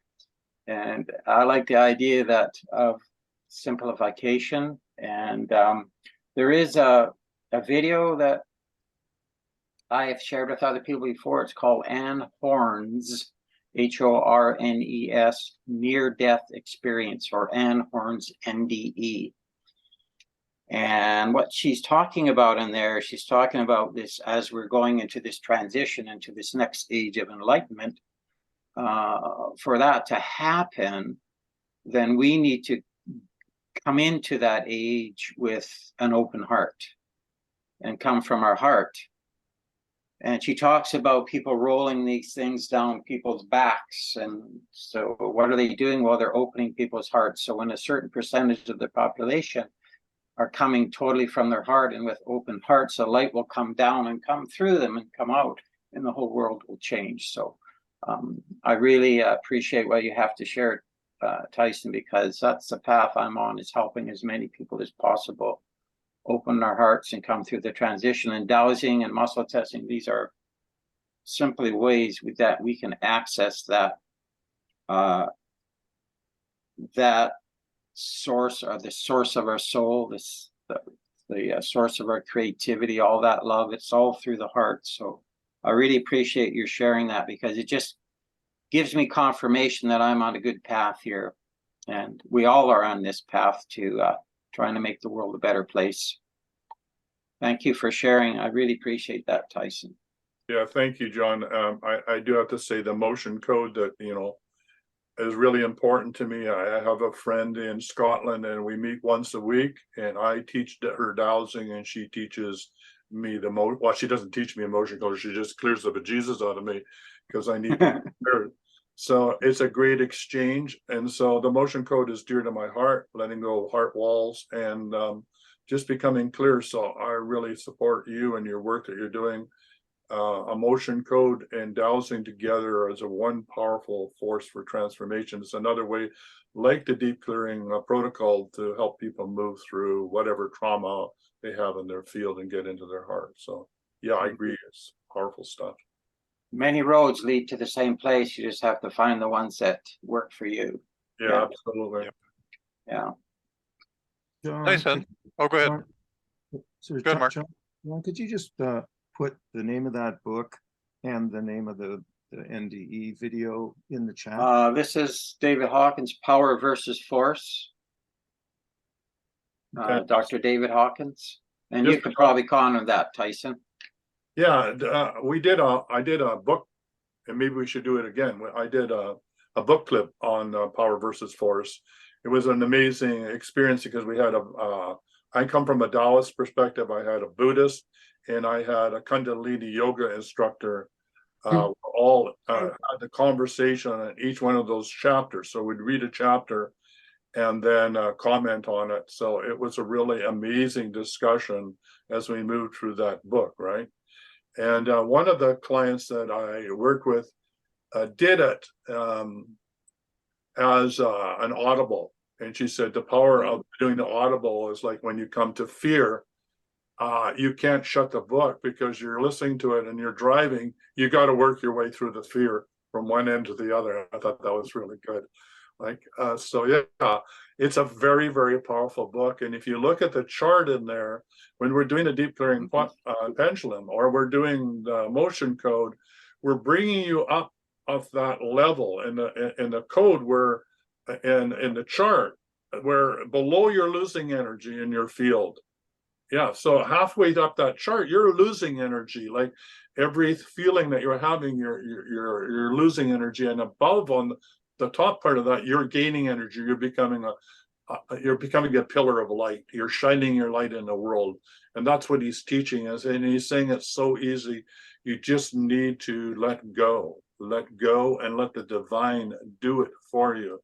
And I like the idea of simplification. And there is a video that I have shared with other people before. It's called Anne Horn's, HORNES, near-death experience, or Anne Horn's NDE. And what she's talking about in there, she's talking about this as we're going into this transition, into this next stage of enlightenment. For that to happen, then we need to come into that age with an open heart and come from our heart And she talks about people rolling these things down people's backs. And so what are they doing? Well, they're opening people's hearts. So when a certain percentage of the population are coming totally from their heart and with open hearts, the light will come down and come through them and come out, and the whole world will change. So I really appreciate what you have to share, Tyson, because that's the path I'm on, is helping as many people as possible open our hearts and come through the transition. And dowsing and muscle testing, these are simply ways that we can access that that source, or the source of our soul, the source of our creativity, all that love. It's all through the heart. So I really appreciate you sharing that, because it just gives me confirmation that I'm on a good path here, and we all are on this path to trying to make the world a better place. Thank you for sharing. I really appreciate that, Tyson. Yeah, thank you, John. I do have to say the motion code that, is really important to me. I have a friend in Scotland, and we meet once a week, and I teach her dowsing, and she teaches me well, she doesn't teach me a motion code. She just clears the bejesus out of me because I need to clear it. So it's a great exchange. And so the motion code is dear to my heart, letting go of heart walls and just becoming clear. So I really support you and your work that you're doing. A motion code and dowsing together as a one powerful force for transformation. It's another way, like the deep clearing protocol, to help people move through whatever trauma they have in their field and get into their heart. So yeah, I agree. It's powerful stuff. Many roads lead to the same place. You just have to find the ones that work for you. Yeah, absolutely. Yeah. John, Tyson, oh, go ahead. Sorry, Go ahead, Mark. John, could you just put the name of that book and the name of the NDE video in the chat? This is David Hawkins, Power versus Force. Dr. David Hawkins. And you could probably call him that, Tyson. Yeah, I did a book, and maybe we should do it again. I did a book clip on Power versus Force. It was an amazing experience because we had I come from a Taoist perspective. I had a Buddhist, and I had a Kundalini yoga instructor. All had the conversation on each one of those chapters. So we'd read a chapter and then comment on it. So it was a really amazing discussion as we moved through that book, right? And one of the clients that I work with did it as an audible. And she said the power of doing the audible is like when you come to fear, you can't shut the book because you're listening to it and you're driving. You got to work your way through the fear from one end to the other. I thought that was really good. So yeah, it's a very, very powerful book. And if you look at the chart in there, when we're doing the deep clearing pendulum, or we're doing the motion code, we're bringing you up of that level in the code where in the chart where below you're losing energy in your field. Yeah, so halfway up that chart, you're losing energy. Like every feeling that you're having, you're losing energy, and above on the top part of that, you're gaining energy. You're becoming a pillar of light. You're shining your light in the world, and that's what he's teaching us. And he's saying it's so easy. You just need to let go, and let the divine do it for you.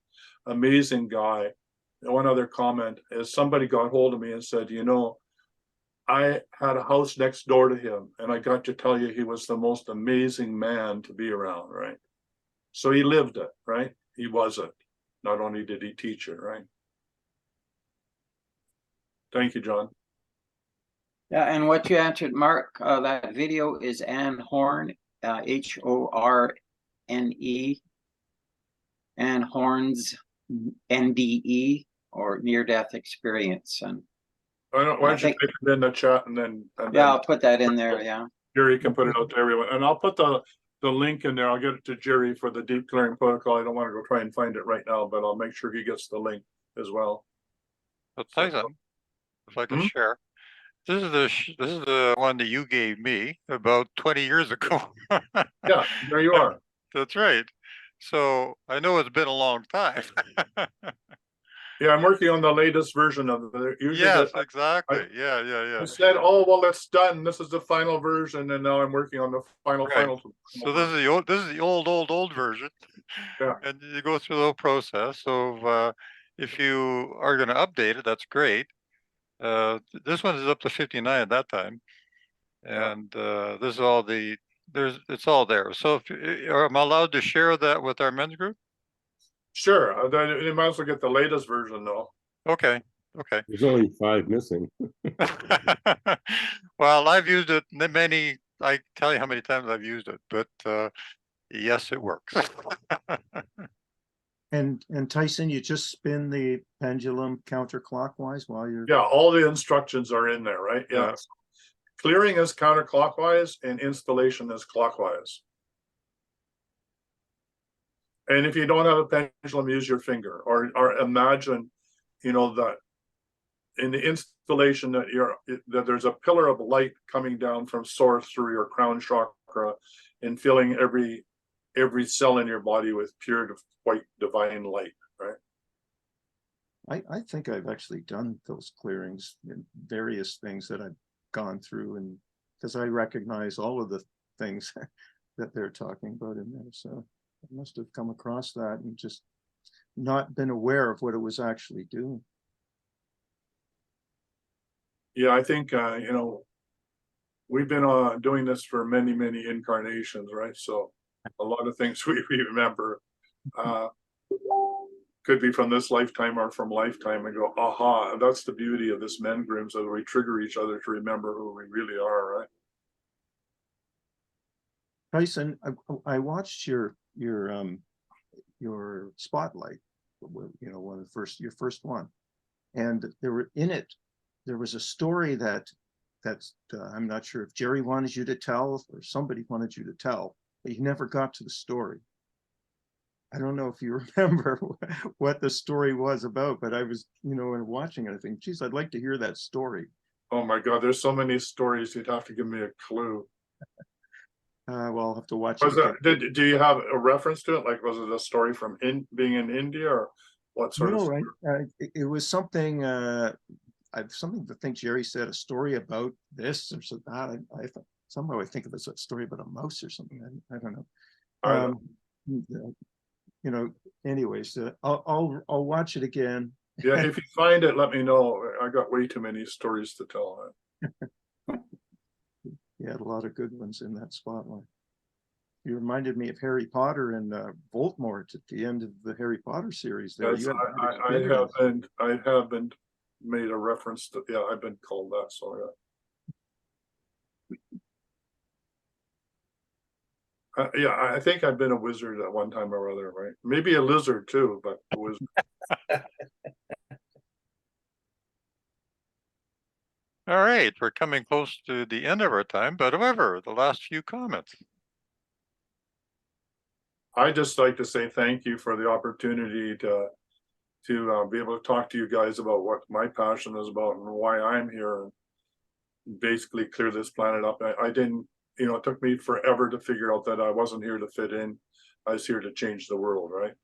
Amazing guy. One other comment is somebody got hold of me and said, I had a house next door to him, and I got to tell you, he was the most amazing man to be around, right? So he lived it, right? He was it. Not only did he teach it, right? Thank you, John. Yeah, and what you answered, Mark, that video is Anne Horn, Horne, Anne Horn's NDE, or near-death experience. And Why don't you type it in the chat and then I'll put that in there. Yeah, Jerry can put it out to everyone, and I'll put the link in there. I'll get it to Jerry for the deep clearing protocol. I don't want to go try and find it right now, but I'll make sure he gets the link as well. But Tyson, if I could share, this is the one that you gave me about 20 years ago. Yeah, there you are. That's right. So I know it's been a long time. Yeah, I'm working on the latest version of it. Usually Yes, I exactly. Yeah. said, oh, well, it's done. This is the final version, and now I'm working on the final, Right. final. So this is the old, old version. Yeah. And you go through the whole process. So if you are going to update it, that's great. This one is up to 59 at that time. Yeah. And this is all it's all there. So if am I allowed to share that with our men's group? Sure, you might as well get the latest version though. Okay. There's only 5 missing. Well, I've used it many, I tell you how many times I've used it, but yes, it works. And Tyson, you just spin the pendulum counterclockwise while you're. Yeah, all the instructions are in there, right? Yeah. Yeah. Clearing is counterclockwise and installation is clockwise. And if you don't have a pendulum, use your finger or imagine, you know, that in the installation that there's a pillar of light coming down from source through your crown chakra and filling every cell in your body with pure white divine light, right? I think I've actually done those clearings in various things that I've gone through, and because I recognize all of the things that they're talking about in there. So I must have come across that and just not been aware of what it was actually doing. Yeah, I think you know, we've been doing this for many, many incarnations, right? So a lot of things we remember could be from this lifetime or from lifetime and go, aha, that's the beauty of this men groups, that we trigger each other to remember who we really are, right? Tyson, I watched your spotlight, you know, one of the your first one, and there was a story that's I'm not sure if Jerry wanted you to tell or somebody wanted you to tell, but you never got to the story. I don't know if you remember what the story was about, but I was, you know, and watching it, I think, geez, I'd like to hear that story. Oh my God, there's so many stories. You'd have to give me a clue. Well, I'll have to watch Was it. that, do you have a reference to it? Like, was it a story from being in India or what sort of No, story? it was something. I've something to think Jerry said a story about this or so that. I somehow I think of it as a story about a mouse or something. I don't know. I don't You know. Anyways, I'll watch it again. Yeah, if you find it, let me know. I got way too many stories to tell. You had a lot of good ones in that spotlight. You reminded me of Harry Potter and Voldemort at the end of the Harry Potter series. There, Yes, I have been made a reference to. Yeah, I've been called that. So yeah. Yeah, I think I've been a wizard at one time or other, right? Maybe a lizard too, but a wizard. All right, we're coming close to the end of our time, but however, the last few comments. I just like to say thank you for the opportunity to be able to talk to you guys about what my passion is about and why I'm here and basically clear this planet up. I didn't, you know, it took me forever to figure out that I wasn't here to fit in. I was here to change the world, right?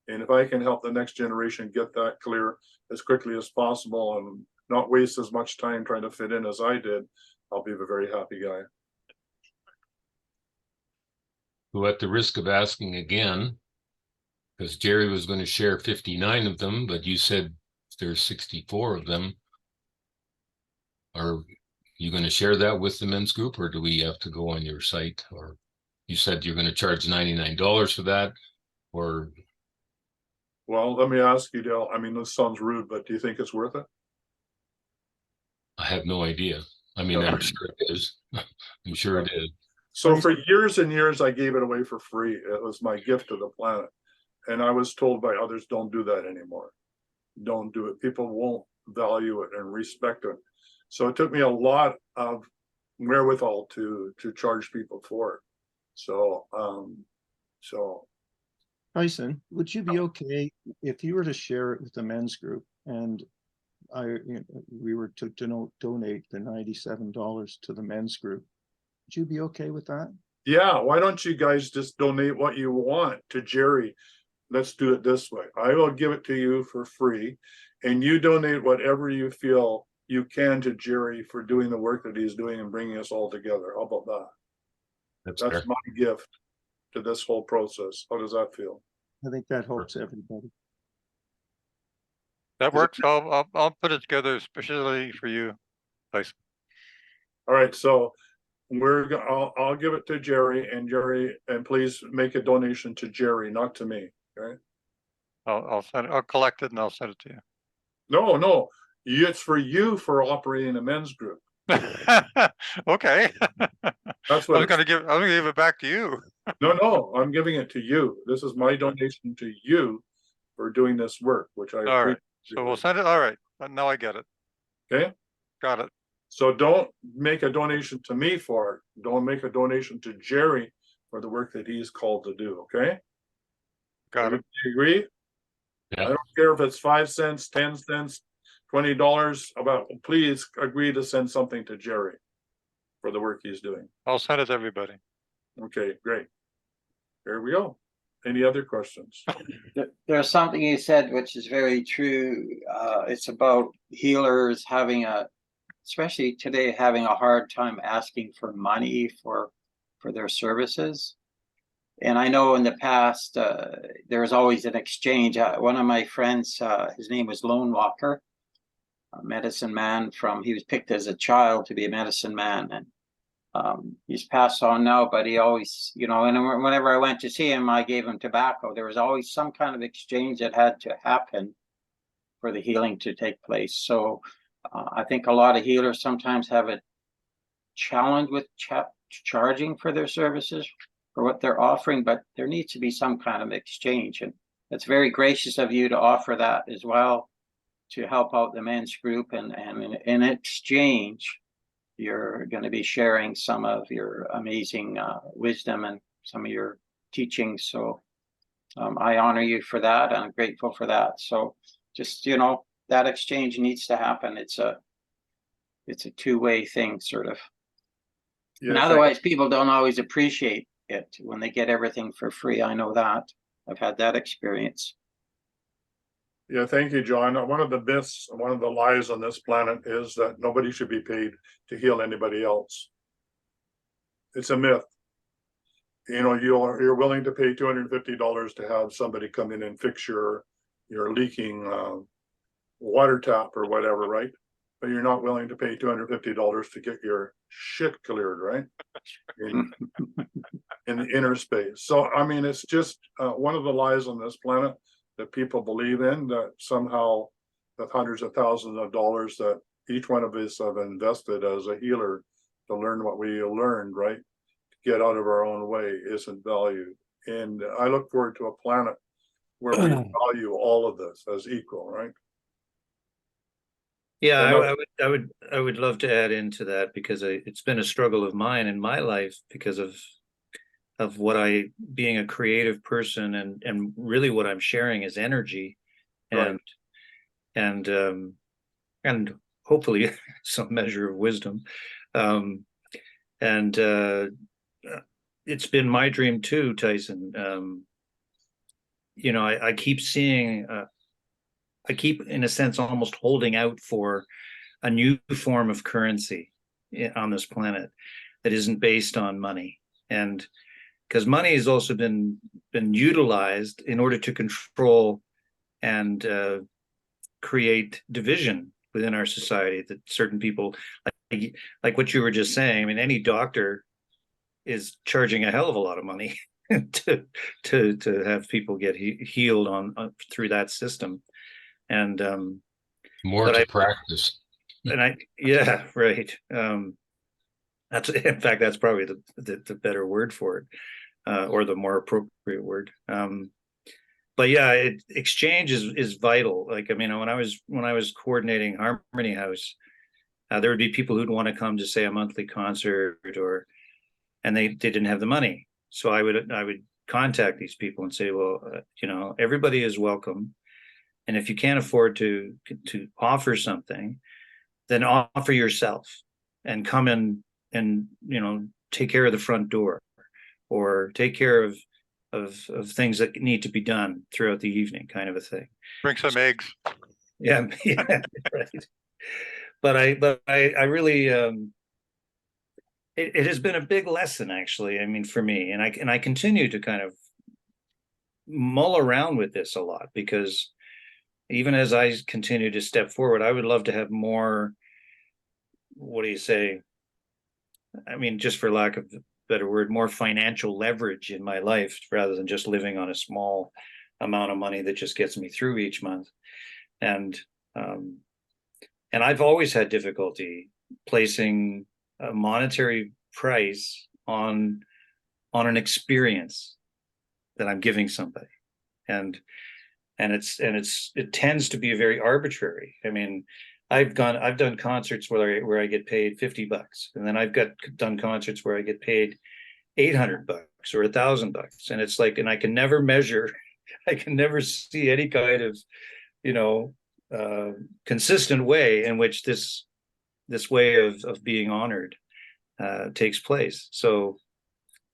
And if I can help the next generation get that clear as quickly as possible and not waste as much time trying to fit in as I did, I'll be a very happy guy. Who, at the risk of asking again, because Jerry was going to share 59 of them, but you said there's 64 of them. Are you going to share that with the men's group, or do we have to go on your site? Or you said you're going to charge $99 for that, or? Well, let me ask you, Dale. I mean, this sounds rude, but do you think it's worth it? I have no idea. I mean, I'm sure it is. I'm sure it is. So for years and years, I gave it away for free. It was my gift to the planet. And I was told by others, don't do that anymore. Don't do it. People won't value it and respect it. So it took me a lot of wherewithal to charge people for it. So, Tyson, would you be okay if you were to share it with the men's group and we were to donate the $97 to the men's group? Would you be okay with that? Yeah, why don't you guys just donate what you want to Jerry? Let's do it this way. I will give it to you for free. and you donate whatever you feel you can to Jerry for doing the work that he's doing and bringing us all together. How about that? That's That's fair. my gift to this whole process. How does that feel? I think that helps everybody. That works. I'll put it together especially for you, Tyson. All right, so I'll give it to Jerry, and please make a donation to Jerry, not to me, okay? I'll collect it and I'll send it to No, it's for you for operating a men's group. you. Okay. That's I what was gonna give it back to you. no, I'm giving it to you. This is my donation to you for doing this work, which I All right. appreciate. So we'll send it. All right. Now I get it. Okay, Got it. so don't make a donation to me for it. Don't make a donation to Jerry for the work that he's called to do, okay? Got it. Everybody agree? Yeah. I don't care if it's 5 cents, 10 cents, $20, please agree to send something to Jerry for the work he's doing. I'll send it to everybody. Okay, great. There we go. Any other questions? There's something you said which is very true. It's about healers especially today, having a hard time asking for money for their services. And I know in the past, there was always an exchange. One of my friends, his name was Lone Walker, a medicine man he was picked as a child to be a medicine man. And he's passed on now, but he always, and whenever I went to see him, I gave him tobacco. There was always some kind of exchange that had to happen for the healing to take place. So I think a lot of healers sometimes have a challenge with charging for their services, for what they're offering, but there needs to be some kind of exchange. And it's very gracious of you to offer that as well, to help out the men's group. And in exchange, you're going to be sharing some of your amazing wisdom and some of your teachings. So I honor you for that. And I'm grateful for that. So just, that exchange needs to happen. It's a two-way thing, sort of. Yeah, And otherwise, people don't always appreciate it when they get everything for free. I know that. I've had that experience. Yeah, thank you, John. One of the myths, one of the lies on this planet is that nobody should be paid to heal anybody else. It's a myth. You're willing to pay $250 to have somebody come in and fix your leaking water tap or whatever, right? But you're not willing to pay $250 to get your shit cleared, right? In the inner space. So, I mean, it's just one of the lies on this planet that people believe in, that somehow the hundreds of thousands of dollars that each one of us have invested as a healer to learn what we learned, right? To get out of our own way isn't valued. And I look forward to a planet where we value all of this as equal, right? Yeah, I would love to add into that, because it's been a struggle of mine in my life because of what being a creative person, and really what I'm sharing is energy, and Right. and hopefully some measure of wisdom. And it's been my dream too, Tyson. I keep seeing, I keep, in a sense, almost holding out for a new form of currency on this planet that isn't based on money. And because money has also been utilized in order to control and create division within our society, that certain people, like what you were just saying, I mean, any doctor is charging a hell of a lot of money to have people get healed through that system. And More to practice. And yeah, right. That's, in fact, that's probably the better word for it, or the more appropriate word. But yeah, exchange is vital. Like, I mean, when I was coordinating Harmony House, there would be people who'd want to come to, say, a monthly concert, and they didn't have the money. So I would contact these people and say, well, everybody is welcome, and if you can't afford to offer something, then offer yourself and come in and take care of the front door, or take care of things that need to be done throughout the evening, kind of a thing. Bring some eggs. Yeah, yeah, right. But I really it has been a big lesson actually. I mean, for me, and I continue to kind of mull around with this a lot because even as I continue to step forward, I would love to have more, what do you say? I mean, just for lack of a better word, more financial leverage in my life rather than just living on a small amount of money that just gets me through each month. And um, and I've always had difficulty placing a monetary price on an experience that I'm giving somebody. And it tends to be very arbitrary. I mean, I've done concerts where I get paid $50, and then I've done concerts where I get paid $800 or $1,000, and it's like, and I can never measure, I can never see any kind of, you know, consistent way in which this way of being honored takes place. So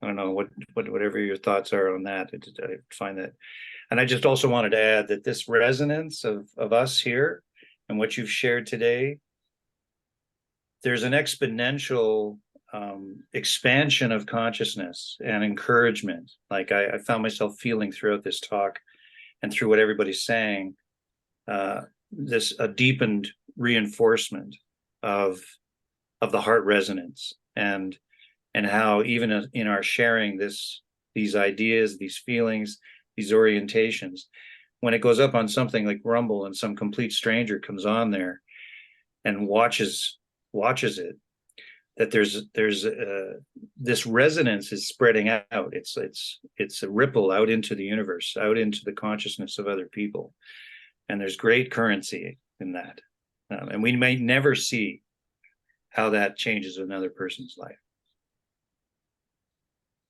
I don't know whatever your thoughts are on that. I find that. And I just also wanted to add that this resonance of us here and what you've shared today, there's an exponential expansion of consciousness and encouragement. Like I found myself feeling throughout this talk and through what everybody's saying, this a deepened reinforcement of the heart resonance and how even in our sharing these ideas, these feelings, these orientations, when it goes up on something like Rumble and some complete stranger comes on there and watches it, that there's this resonance is spreading out. It's a ripple out into the universe, out into the consciousness of other people, and there's great currency in that, and we may never see how that changes another person's life.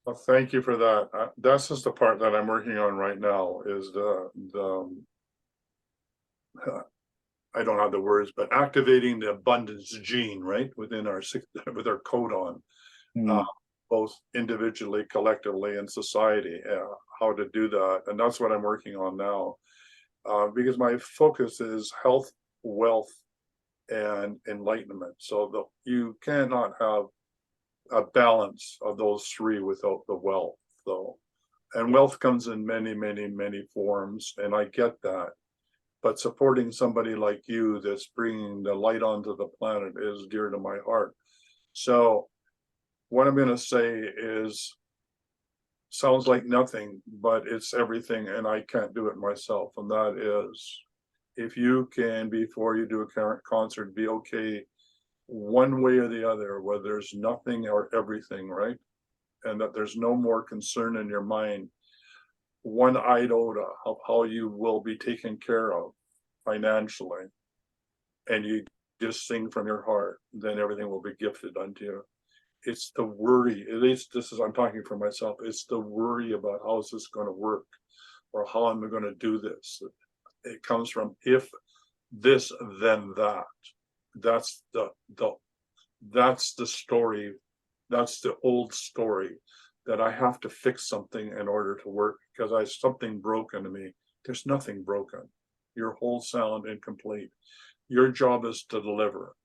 Well, thank you for that. That's just the part that I'm working on right now is I don't have the words, but activating the abundance gene, right, within our with our codon, both individually, collectively, and society, how to do that. And that's what I'm working on now, because my focus is health, wealth, and enlightenment. So you cannot have a balance of those three without the wealth, though. And wealth comes in many, many, many forms, and I get that. But supporting somebody like you that's bringing the light onto the planet is dear to my heart. So what I'm going to say sounds like nothing, but it's everything, and I can't do it myself. And that is, if you can, before you do a current concert, be okay one way or the other, where there's nothing or everything, right? And that there's no more concern in your mind, one iota of how you will be taken care of financially, and you just sing from your heart, then everything will be gifted unto you. It's the worry, at least this is, I'm talking for myself, it's the worry about how is this going to work, or how am I going to do this? It comes from if this, then that. That's the story. That's the old story, that I have to fix something in order to work because something broken to me. There's nothing broken. Your whole sound incomplete. Your job is to deliver.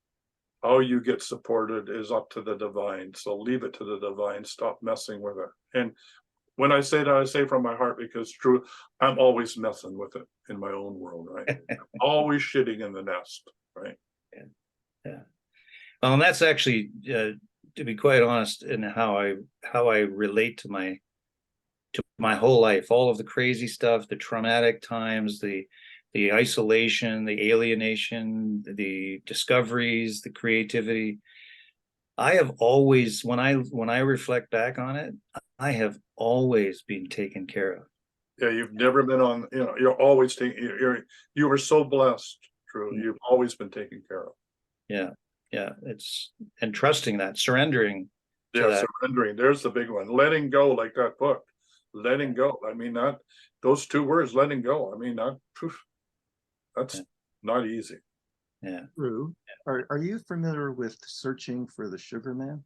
How you get supported is up to the divine. So leave it to the divine. Stop messing with it. And when I say that, I say from my heart, because true, I'm always messing with it in my own world, right? Always shitting in the nest, right? Yeah. Well, and that's actually, to be quite honest, in how I relate to my whole life, all of the crazy stuff, the traumatic times, the isolation, the alienation, the discoveries, the creativity. I have always, when I reflect back on it, I have always been taken care of. Yeah, you've never been on, you're always taking, you were so blessed, Drew. You've always been taken care of. Yeah. It's, and trusting that, surrendering. Yeah, surrendering. There's the big one. Letting go, like that book. Letting go. I mean, those two words, letting go. I mean, that's not easy. Yeah. Drew, are you familiar with Searching for the Sugar Man?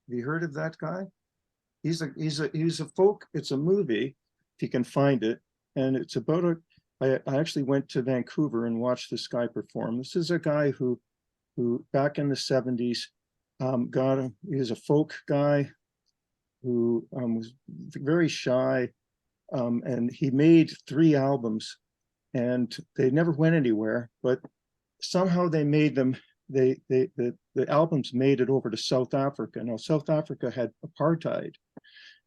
Have you heard of that guy? He's a folk. It's a movie, if you can find it, and it's about I actually went to Vancouver and watched this guy perform. This is a guy who back in the 70s he was a folk guy who was very shy, and he made 3 albums, and they never went anywhere, but somehow they made them. The albums made it over to South Africa. Now South Africa had apartheid,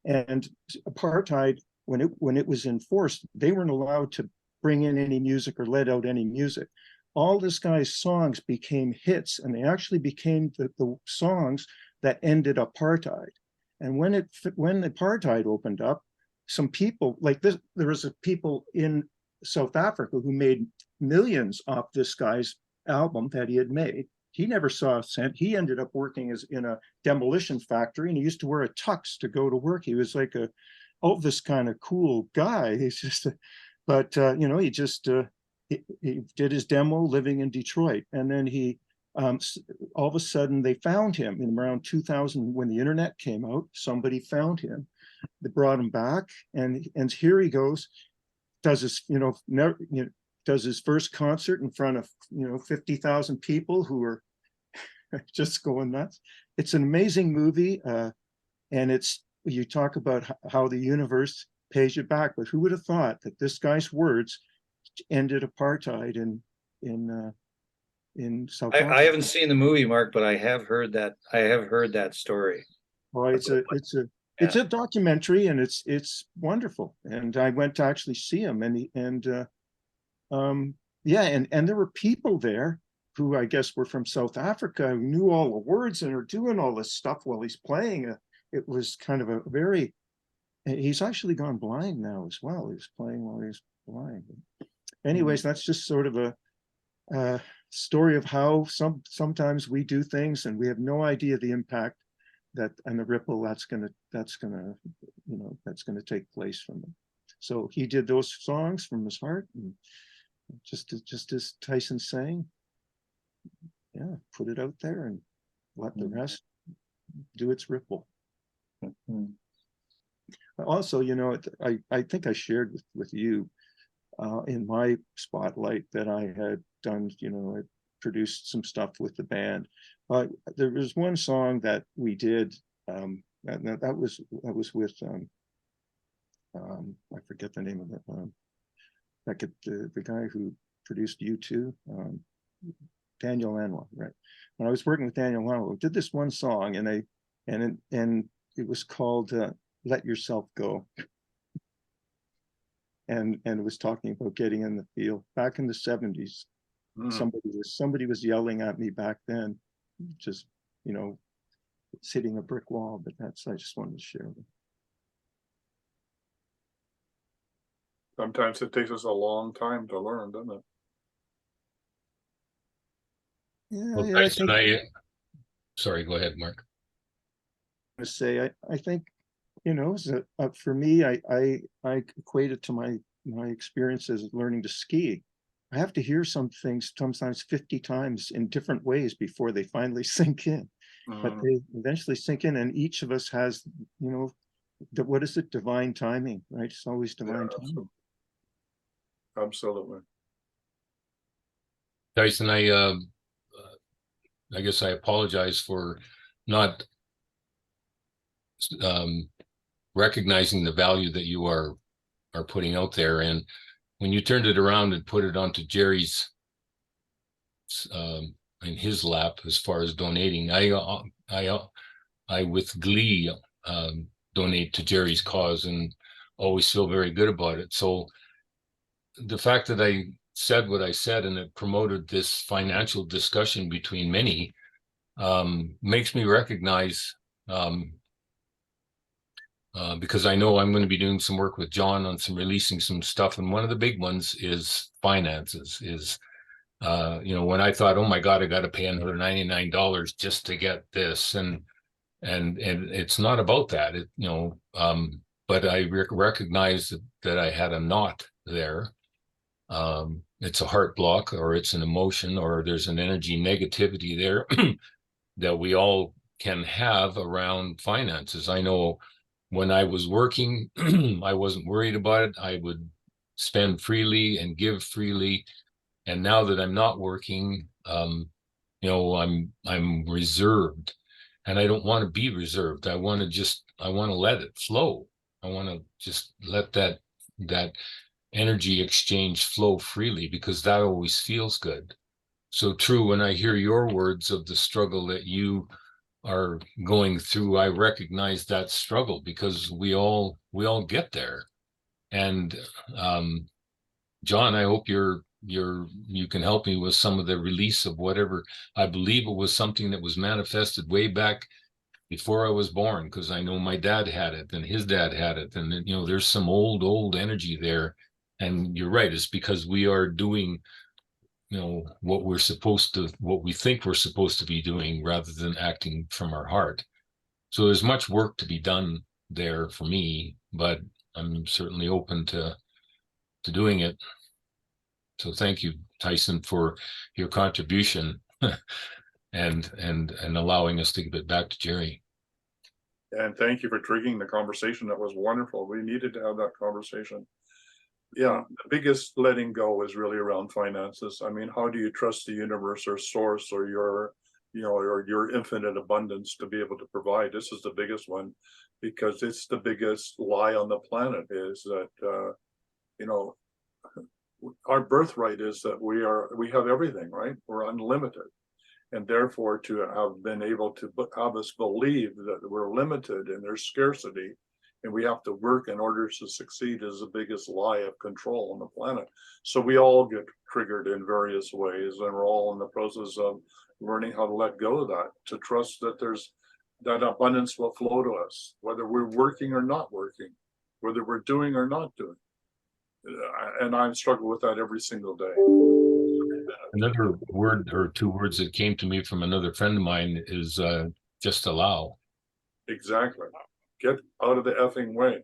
and apartheid, when it was enforced, they weren't allowed to bring in any music or let out any music. All this guy's songs became hits, and they actually became the songs that ended apartheid. And when apartheid opened up, some people like this, there was people in South Africa who made millions off this guy's album that he had made. He never saw a cent. He ended up working in a demolition factory, and he used to wear a tux to go to work. He was like a Elvis kind of cool guy. He's just, he just he did his demo living in Detroit, and then he all of a sudden they found him in around 2000 when the internet came out. Somebody found him, they brought him back, and here he goes, does his does his first concert in front of 50,000 people who are just going nuts. It's an amazing movie, and you talk about how the universe pays you back, but who would have thought that this guy's words ended apartheid in South Africa? I haven't seen the movie, Mark, but I have heard that story. Well, it's a documentary, and it's wonderful. And I went to actually see him, and there were people there who I guess were from South Africa, who knew all the words and are doing all this stuff while he's playing. It was kind of he's actually gone blind now as well. He was playing while he was blind. Anyways, that's just sort of a story of how sometimes we do things and we have no idea the impact and the ripple that's gonna take place from them. So he did those songs from his heart, and just as Tyson's saying, put it out there and let the rest do its ripple. Also, I think I shared with you in my spotlight that I had done, I produced some stuff with the band. There was one song that we did, that was with I forget the name of it. The guy who produced U2, Daniel Lanois, right? When I was working with Daniel Lanois, we did this one song, and it was called "Let Yourself Go," and it was talking about getting in the field back in the 70s. Somebody was yelling at me back then, just it's hitting a brick wall. But I just wanted to share with. Sometimes it takes us a long time to learn, doesn't it? Yeah, Well, I think. Sorry, go ahead, Mark. To say, I think, for me, I equate it to my experiences of learning to ski. I have to hear some things sometimes 50 times in different ways before they finally sink in. But they eventually sink in, and each of us has, what is it? Divine timing, right? It's always divine timing. Absolutely. Tyson, I guess I apologize for not recognizing the value that you are putting out there. And when you turned it around and put it onto Jerry's in his lap as far as donating, I with glee donate to Jerry's cause and always feel very good about it. So the fact that I said what I said and it promoted this financial discussion between many makes me recognize, because I know I'm going to be doing some work with John on releasing some stuff, and one of the big ones is finances. When I thought, oh my God, I got to pay another $99 just to get this, and it's not about that, but I recognize that I had a knot there. It's a heart block, or it's an emotion, or there's an energy negativity there that we all can have around finances. I know when I was working, I wasn't worried about it. I would spend freely and give freely. And now that I'm not working, I'm reserved, and I don't want to be reserved. I want to let it flow. I want to just let that energy exchange flow freely, because that always feels good. So true, when I hear your words of the struggle that you are going through, I recognize that struggle, because we all get there. And John, I hope you can help me with some of the release of whatever. I believe it was something that was manifested way back before I was born, because I know my dad had it and his dad had it, and there's some old energy there. And you're right, it's because we are doing what we think we're supposed to be doing, rather than acting from our heart. So there's much work to be done there for me, but I'm certainly open to doing it. So thank you, Tyhson, for your contribution and allowing us to give it back to Jerry. And thank you for triggering the conversation. That was wonderful. We needed to have that conversation. Yeah, the biggest letting go is really around finances. I mean, how do you trust the universe or source or your infinite abundance to be able to provide? This is the biggest one, because it's the biggest lie on the planet, is that our birthright is that we have everything, right? We're unlimited. And therefore, to have been able to have us believe that we're limited and there's scarcity and we have to work in order to succeed is the biggest lie of control on the planet. So we all get triggered in various ways, and we're all in the process of learning how to let go of that, to trust that that abundance will flow to us, whether we're working or not working, whether we're doing or not doing. And I struggle with that every single day. Another word or two words that came to me from another friend of mine is just allow. Exactly. Get out of the effing way.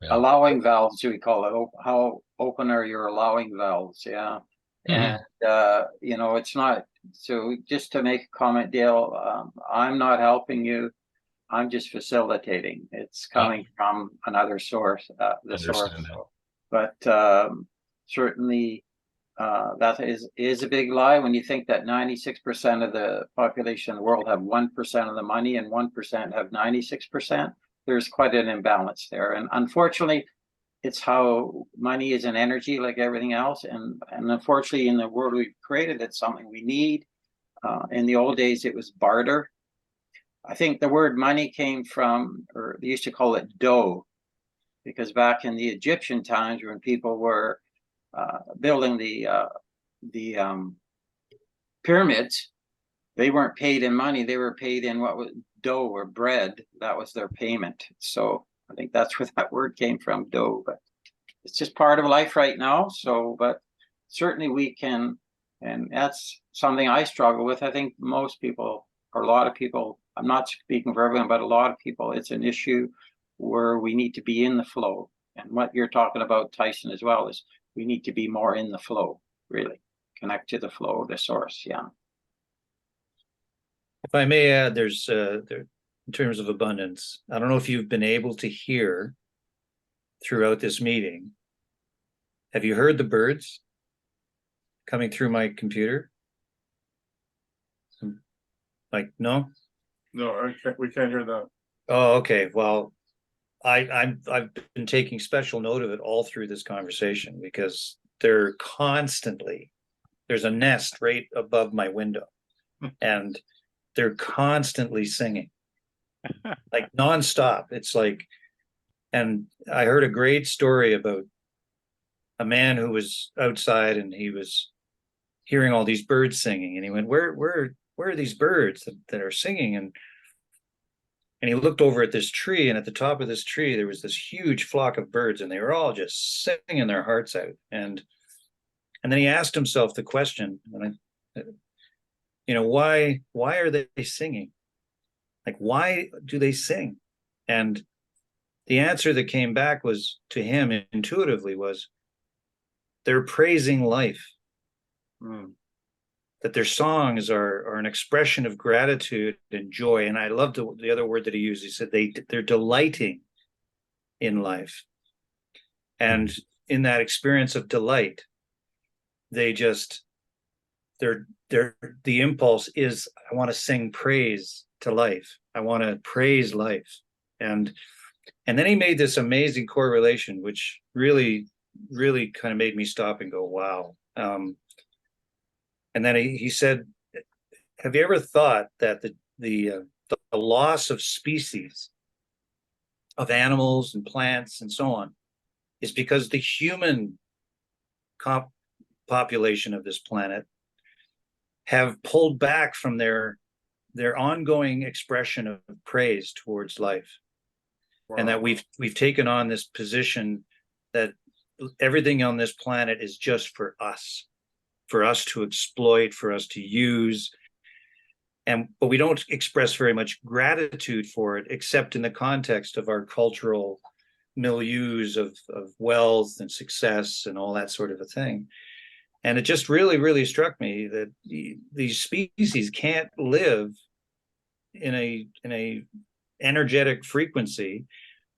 Yeah. Allowing valves, we call it. How open are your allowing valves? Yeah. And it's not, so just to make a comment, Dale, I'm not helping you. I'm just facilitating. It's coming from another source, the source. But certainly that is a big lie when you think that 96% of the population in the world have 1% of the money and 1% have 96%. There's quite an imbalance there. And unfortunately, it's how money is an energy like everything else. And unfortunately, in the world we've created, it's something we need. In the old days, it was barter. I think the word money came from, or they used to call it dough, because back in the Egyptian times when people were building the pyramids, they weren't paid in money, they were paid in what was dough or bread. That was their payment. So I think that's where that word came from, dough. But it's just part of life right now. So, but certainly we can, and that's something I struggle with. I think most people, or a lot of people, I'm not speaking for everyone, but a lot of people, it's an issue where we need to be in the flow. And what you're talking about, Tyhson, as well, is we need to be more in the flow, really. Connect to the flow, the source, yeah. If I may add, there's in terms of abundance, I don't know if you've been able to hear throughout this meeting. Have you heard the birds coming through my computer? Like, no? No, we can't hear that. Oh, okay. Well, I've been taking special note of it all through this conversation, because they're constantly, there's a nest right above my window, and they're constantly singing, like nonstop. It's like, and I heard a great story about a man who was outside and he was hearing all these birds singing, and he went, where are these birds that are singing? And he looked over at this tree, and at the top of this tree, there was this huge flock of birds, and they were all just singing their hearts out. And then he asked himself the question, why are they singing? Like, why do they sing? And the answer that came back was, to him intuitively, was they're praising life. That their songs are an expression of gratitude and joy. And I loved the other word that he used. He said they're delighting in life. And in that experience of delight, they just, the impulse is, I want to sing praise to life. I want to praise life. And then he made this amazing correlation, which really kind of made me stop and go, wow. And then he said, have you ever thought that the loss of species of animals and plants and so on is because the human population of this planet have pulled back from their ongoing expression of praise towards life. Wow. And that we've taken on this position that everything on this planet is just for us to exploit, for us to use. But we don't express very much gratitude for it, except in the context of our cultural milieus of wealth and success and all that sort of a thing. And it just really struck me that these species can't live in a energetic frequency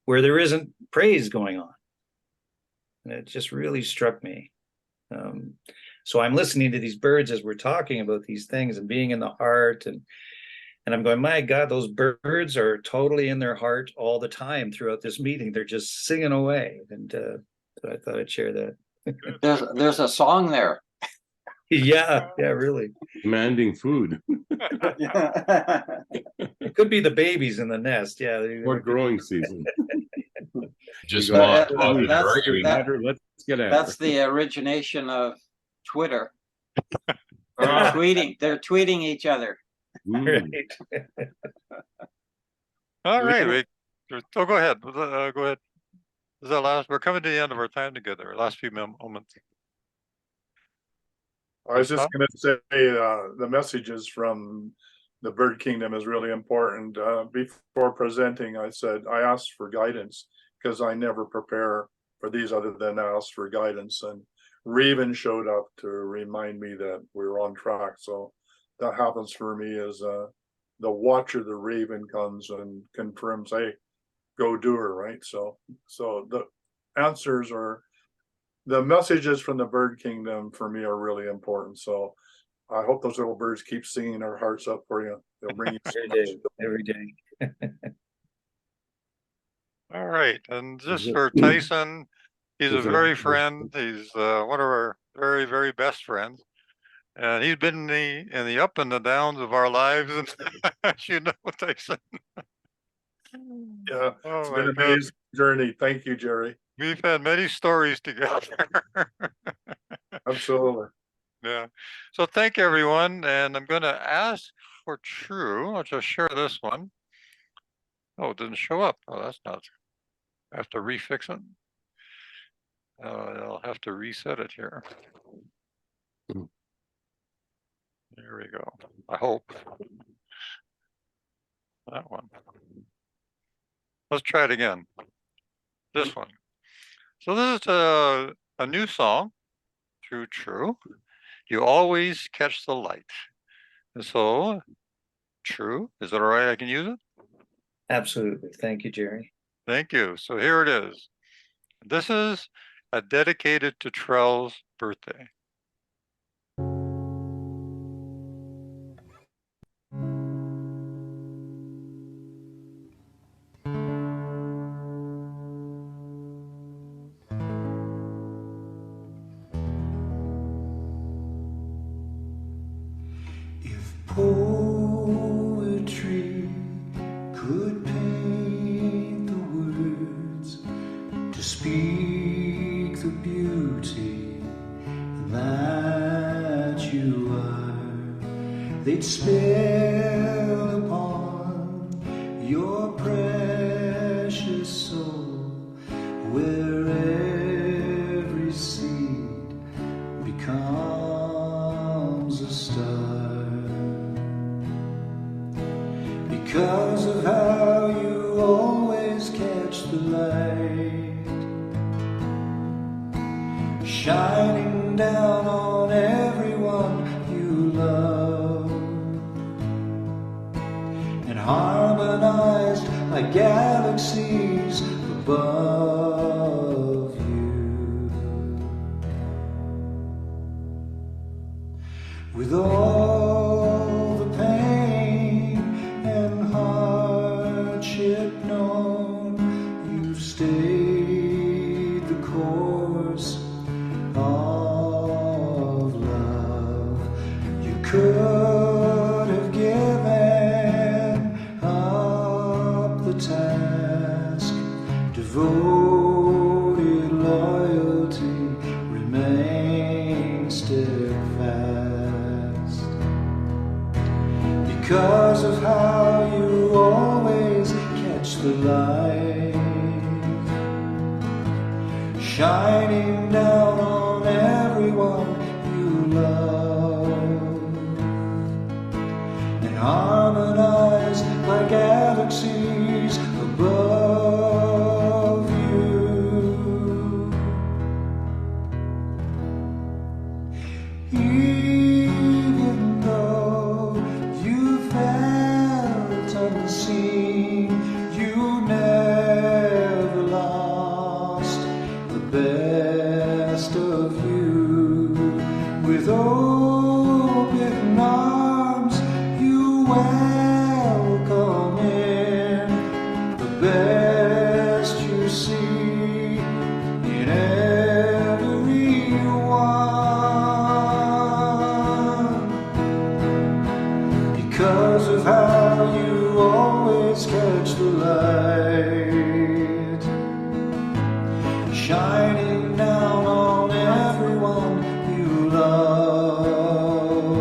where there isn't praise going on. And it just really struck me. So I'm listening to these birds as we're talking about these things and being in the heart, and I'm going, my God, those birds are totally in their heart all the time throughout this meeting. They're just singing away. And so I thought I'd share that. There's a song there. Yeah, really. Demanding food. It could be the babies in the nest. Yeah. Or growing season. Just Let's get at that's the origination of Twitter. They're tweeting each other. Right. All right, go ahead. Go ahead. This is our last. We're coming to the end of our time together. Our last few moments. I was just going to say the messages from the bird kingdom is really important. Before presenting, I asked for guidance because I never prepare for these other than ask for guidance. And Raven showed up to remind me that we were on track. So that happens for me as the watcher, the Raven comes and confirms, hey, go do her, right? So the answers are, the messages from the bird kingdom for me are really important. So I hope those little birds keep singing their hearts up for you. They'll bring you every day. All right, and just for Tyson, he's a very friend. He's one of our very best friends, and he's been in the up and the downs of our lives, and as you know, Tyson. Yeah, it's been an amazing journey. Thank you, Jerry. We've had many stories together. Absolutely. Yeah. So thank you, everyone. And I'm going to ask for True. I'll just share this one. Oh, it didn't show up. Oh, that's not. I have to refix it. I'll have to reset it here. There we go. I hope. That one. Let's try it again. This one. So this is a new song through True. You always catch the light. And so, True, is it all right? I can use it? Absolutely. Thank you, Jerry. Thank you. So here it is. This is dedicated to Trell's birthday. Poetry could paint the words to speak the beauty that you are, they'd spell upon your precious soul where every seed becomes a star. Because of how you always catch the light, shining down on everyone you love, and harmonized like galaxies above you. all the pain and hardship known, you've stayed the course of love. You could have given up the task, devoted loyalty remains steadfast. Because of how you always catch the light, shining down on everyone you love, and harmonized by galaxies above you. Even though you felt unseen, you never lost the best of you. With open arms you welcome in the best you see in everyone. Because of how you always catch the light, shining down on everyone you love,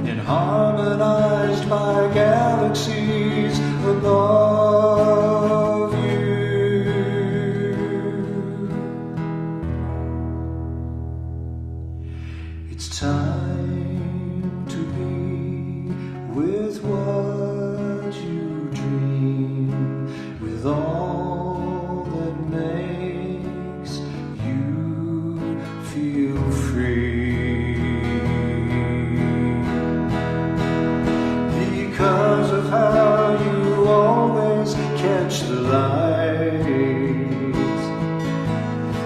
and harmonized by galaxies above you. It's time to be with what you dream, with all that makes you feel free. Because of how you always catch the light,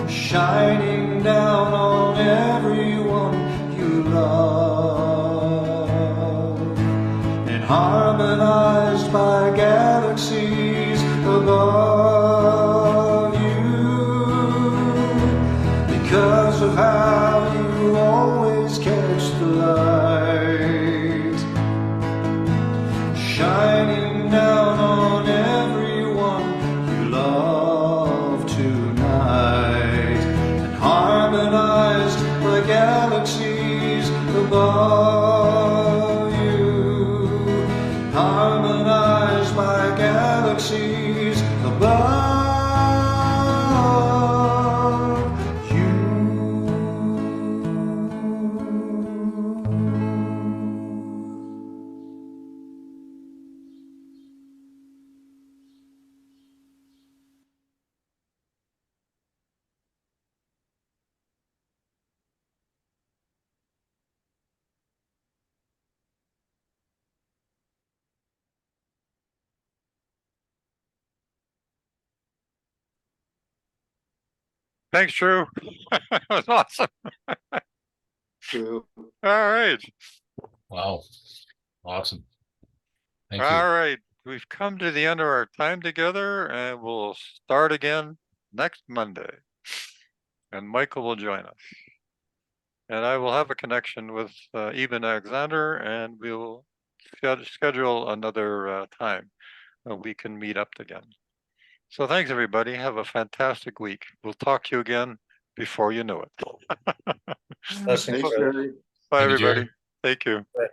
shining down on everyone you love, and harmonized by galaxies above you. Because of how you always catch the light, shining down on everyone you love tonight, and harmonized by galaxies above you, harmonized by galaxies above you. Thanks, Drew. That was awesome. True. All right. Wow. Awesome. Thank you. All right. We've come to the end of our time together, and we'll start again next Monday. And Michael will join us. And I will have a connection with Eben Alexander, and we'll schedule another time we can meet up again. So thanks, everybody. Have a fantastic week. We'll talk to you again before you know it. Blessings, Thanks, brother. Jerry. Bye, Thank you, Jerry. everybody. Thank you. Bye.